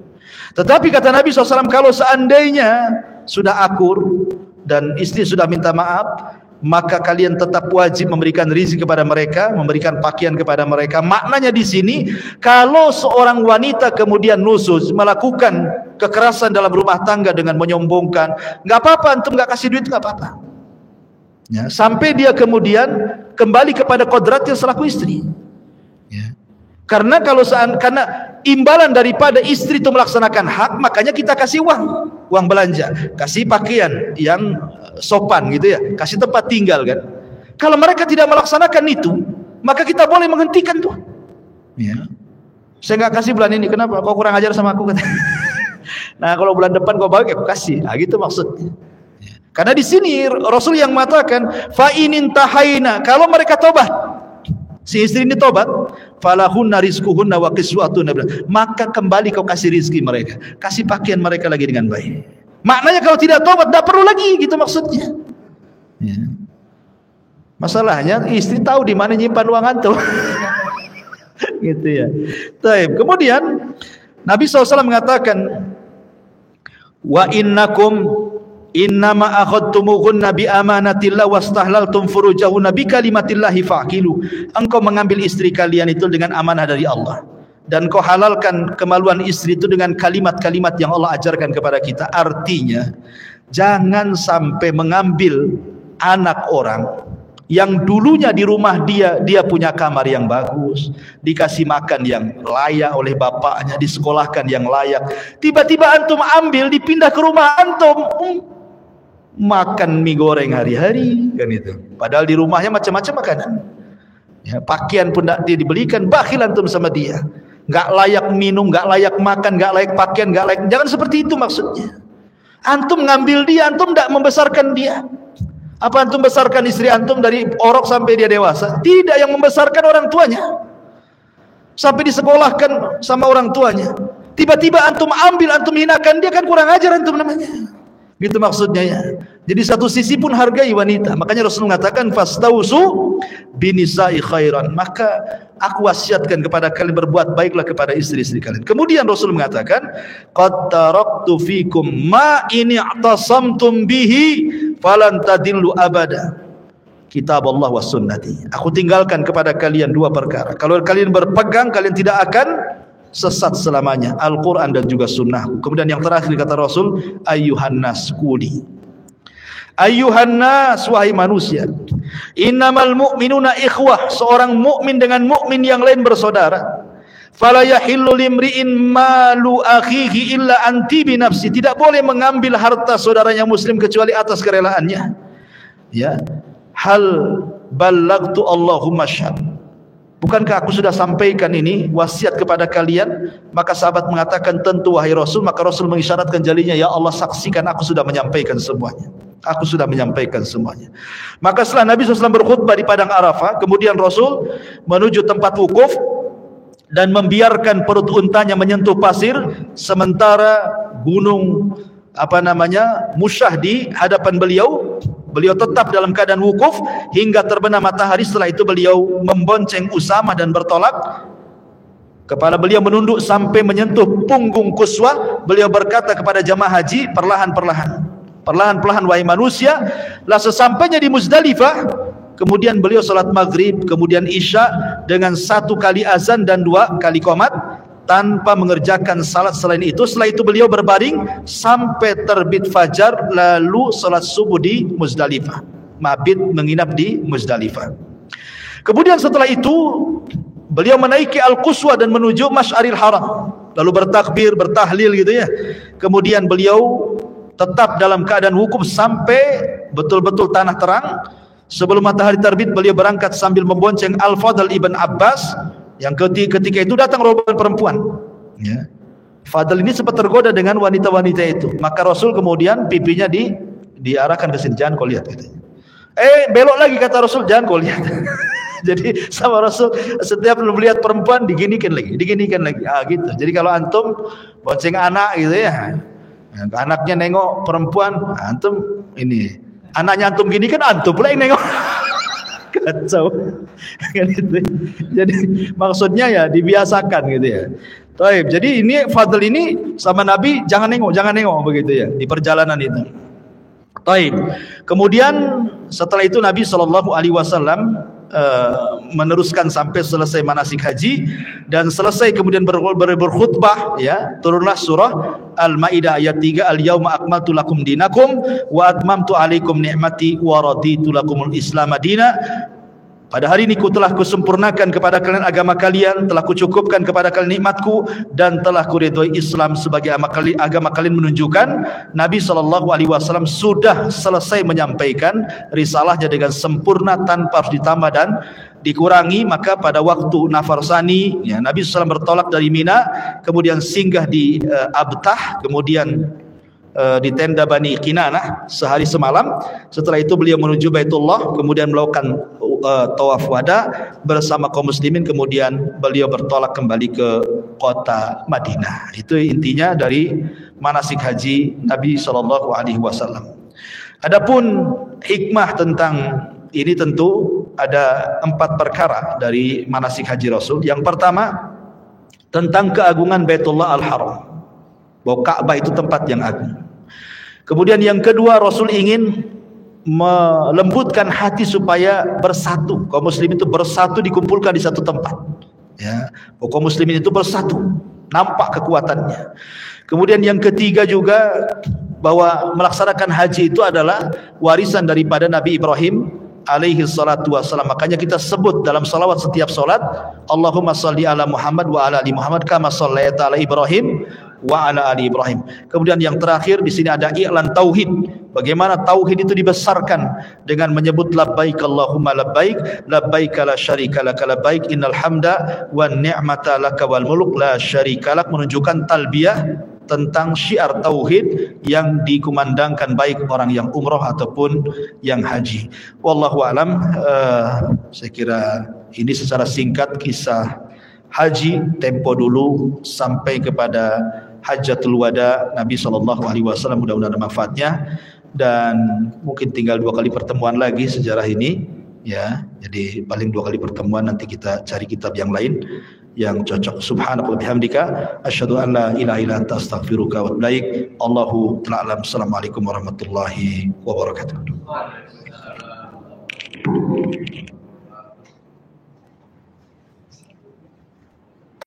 Tetapi kata Nabi SAW, kalau seandainya sudah akur dan istri sudah minta maaf, maka kalian tetap wajib memberikan rizki kepada mereka, memberikan pakaian kepada mereka. Maknanya di sini, kalau seorang wanita kemudian nusus, melakukan kekerasan dalam rumah tangga dengan menyombongkan, nggak apa-apa, antum nggak kasih duit, nggak apa-apa. Ya, sampai dia kemudian kembali kepada kodratnya selaku istri. Ya. Karena imbalan daripada istri itu melaksanakan hak, makanya kita kasih uang belanja, kasih pakaian yang sopan gitu ya, kasih tempat tinggal kan. Kalau mereka tidak melaksanakan itu, maka kita boleh menghentikan tuh. Ya. Saya nggak kasih bulan ini, kenapa? Kau kurang ajar sama aku, kata. Nah kalau bulan depan kau bagi, aku kasih. Nah gitu maksudnya. Ya. Karena di sini Rasul yang mengatakan, fa inin tahaina, kalau mereka tobat, si istri ini tobat, falahunna rizquhunna wa qiswatuna, maka kembali kau kasih rizki mereka, kasih pakaian mereka lagi dengan baik. Maknanya kalau tidak tobat tidak perlu lagi, gitu maksudnya. Ya. Masalahnya istri tahu di mana nyimpan uang antum. Gitu ya. Taib. Kemudian Nabi SAW mengatakan, wa innakum innama akhadtumuhunna bi amanatillah wastahlaltum furujahunna bi kalimatillahi faqilu. Engkau mengambil istri kalian itu dengan amanah dari Allah, dan kau halalkan kemaluan istri itu dengan kalimat-kalimat yang Allah ajarkan kepada kita. Artinya jangan sampai mengambil anak orang yang dulunya di rumah dia punya kamar yang bagus, dikasih makan yang layak oleh bapaknya, disekolahkan yang layak, tiba-tiba antum ambil dipindah ke rumah antum, makan mie goreng hari-hari kan itu. Padahal di rumahnya macam-macam makanan. Ya, pakaian pun tidak dia dibelikan, bakhil antum sama dia. Enggak layak minum, enggak layak makan, enggak layak pakaian, enggak layak. Jangan seperti itu maksudnya. Antum ngambil dia, antum tidak membesarkan dia. Apa antum besarkan istri antum dari orok sampai dia dewasa? Tidak, yang membesarkan orang tuanya. Sampai disekolahkan sama orang tuanya. Tiba-tiba antum ambil, antum hinakan dia, kan kurang ajar antum namanya. Gitu maksudnya ya. Jadi satu sisi pun hargai wanita. Makanya Rasul mengatakan fastausu binisa'i khairan. Maka aku wasiatkan kepada kalian berbuat baiklah kepada istri-istri kalian. Kemudian Rasul mengatakan qad taraktu fikum ma in i'tasamtum bihi falan tadillu abada. Kitab Allah was sunnati. Aku tinggalkan kepada kalian dua perkara. Kalau kalian berpegang, kalian tidak akan sesat selamanya, Al-Quran dan juga sunnahku. Kemudian yang terakhir kata Rasul, ayyuhan nas kuli, ayyuhan nas, wahai manusia, innamal mu'minuna ikhwah, seorang mukmin dengan mukmin yang lain bersaudara. Fala yahillu limri'in malu akhihi illa anti binafsi. Tidak boleh mengambil harta saudaranya muslim kecuali atas kerelaannya. Ya. Hal ballagtu Allahumma syahad. Bukankah aku sudah sampaikan ini wasiat kepada kalian? Maka sahabat mengatakan, tentu wahai Rasul. Maka Rasul mengisyaratkan jarinya, ya Allah saksikan aku sudah menyampaikan semuanya. Aku sudah menyampaikan semuanya. Maka setelah Nabi SAW berkhutbah di Padang Arafah, kemudian Rasul menuju tempat wukuf dan membiarkan perut untanya menyentuh pasir, sementara gunung Musyah di hadapan beliau. Beliau tetap dalam keadaan wukuf hingga terbenam matahari. Setelah itu beliau membonceng Usamah dan bertolak. Kepala beliau menunduk sampai menyentuh punggung Quswa. Beliau berkata kepada jamaah haji, perlahan-lahan wahai manusia. Lah sesampainya di Muzdalifah, kemudian beliau salat maghrib, kemudian isya dengan 1 kali azan dan 2 kali qomat, tanpa mengerjakan salat selain itu. Setelah itu beliau berbaring sampai terbit fajar, lalu salat subuh di Muzdalifah. Mabit menginap di Muzdalifah. Kemudian setelah itu beliau menaiki Al-Quswa dan menuju Masy'aril Haram, lalu bertakbir, bertahlil gitu ya. Kemudian beliau tetap dalam keadaan wukuf sampai betul-betul tanah terang. Sebelum matahari terbit beliau berangkat sambil membonceng Al-Fadl ibn Abbas, yang ketika itu datang rombongan perempuan. Ya. Fadl ini sempat tergoda dengan wanita-wanita itu. Maka Rasul kemudian pipinya diarahkan ke sini, jangan kau lihat katanya. Belok lagi kata Rasul, jangan kau lihat. Jadi sama Rasul setiap melihat perempuan diginikan lagi. Gitu. Jadi kalau antum bonceng anak gitu ya, anaknya nengok perempuan, antum ini anaknya antum gini kan antum pula yang nengok. Kacau. Gitu. Jadi maksudnya ya dibiasakan gitu ya. Taib. Jadi ini Fadl ini sama Nabi jangan nengok begitu ya di perjalanan itu. Taib. Kemudian setelah itu Nabi SAW meneruskan sampai selesai manasik haji, dan selesai kemudian berkhutbah ya, turunlah surah Al-Maidah ayat 3, Al-yauma akmaltu lakum dinakum wa atmamtu alaikum ni'mati wa raditu lakumul Islam madina. Pada hari ini telah kusempurnakan kepada kalian agama kalian, telah kucukupkan kepada kalian nikmatku, dan telah kuridhoi Islam sebagai agama kalian. Menunjukkan Nabi SAW sudah selesai menyampaikan risalahnya dengan sempurna tanpa harus ditambah dan dikurangi. Maka pada waktu nafar sani ya, Nabi SAW bertolak dari Mina, kemudian singgah di Abtah, kemudian di tenda Bani Kinanah sehari semalam. Setelah itu beliau menuju Baitullah, kemudian melakukan tawaf wada bersama kaum muslimin, kemudian beliau bertolak kembali ke kota Madinah. Itu intinya dari manasik haji Nabi SAW. Adapun hikmah tentang ini tentu ada 4 perkara dari manasik haji Rasul. Yang pertama tentang keagungan Baitullah Al-Haram, bahwa Ka'bah itu tempat yang agung. Kemudian yang kedua, Rasul ingin melembutkan hati supaya bersatu. Kaum muslimin itu bersatu, dikumpulkan di satu tempat. Ya, kaum muslimin itu bersatu, nampak kekuatannya. Kemudian yang ketiga juga bahwa melaksanakan haji itu adalah warisan daripada Nabi Ibrahim alaihi salatu wassalam. Makanya kita sebut dalam salawat setiap salat, Allahumma salli ala Muhammad wa ala ali Muhammad kama shallaita ala Ibrahim wa ala ali Ibrahim. Kemudian yang terakhir di sini ada i'lan tauhid. Bagaimana tauhid itu dibesarkan dengan menyebut labbaik Allahumma labbaik, labbaik la syarika lak labbaik, innal hamda wan ni'mata lak wal mulk la syarika lak. Menunjukkan talbiyah tentang syiar tauhid yang dikumandangkan baik orang yang umroh ataupun yang haji. Wallahu alam. Saya kira ini secara singkat kisah haji tempo dulu sampai kepada Hajjatul Wada Nabi SAW. Mudah-mudahan ada manfaatnya, dan mungkin tinggal 2 kali pertemuan lagi sejarah ini ya. Jadi paling 2 kali pertemuan, nanti kita cari kitab yang lain yang cocok. Subhanaka wa bihamdika asyhadu an la ilaha illa anta astaghfiruka wa atubu ilaik. Allahu ta'ala alam. Assalamualaikum warahmatullahi wabarakatuh.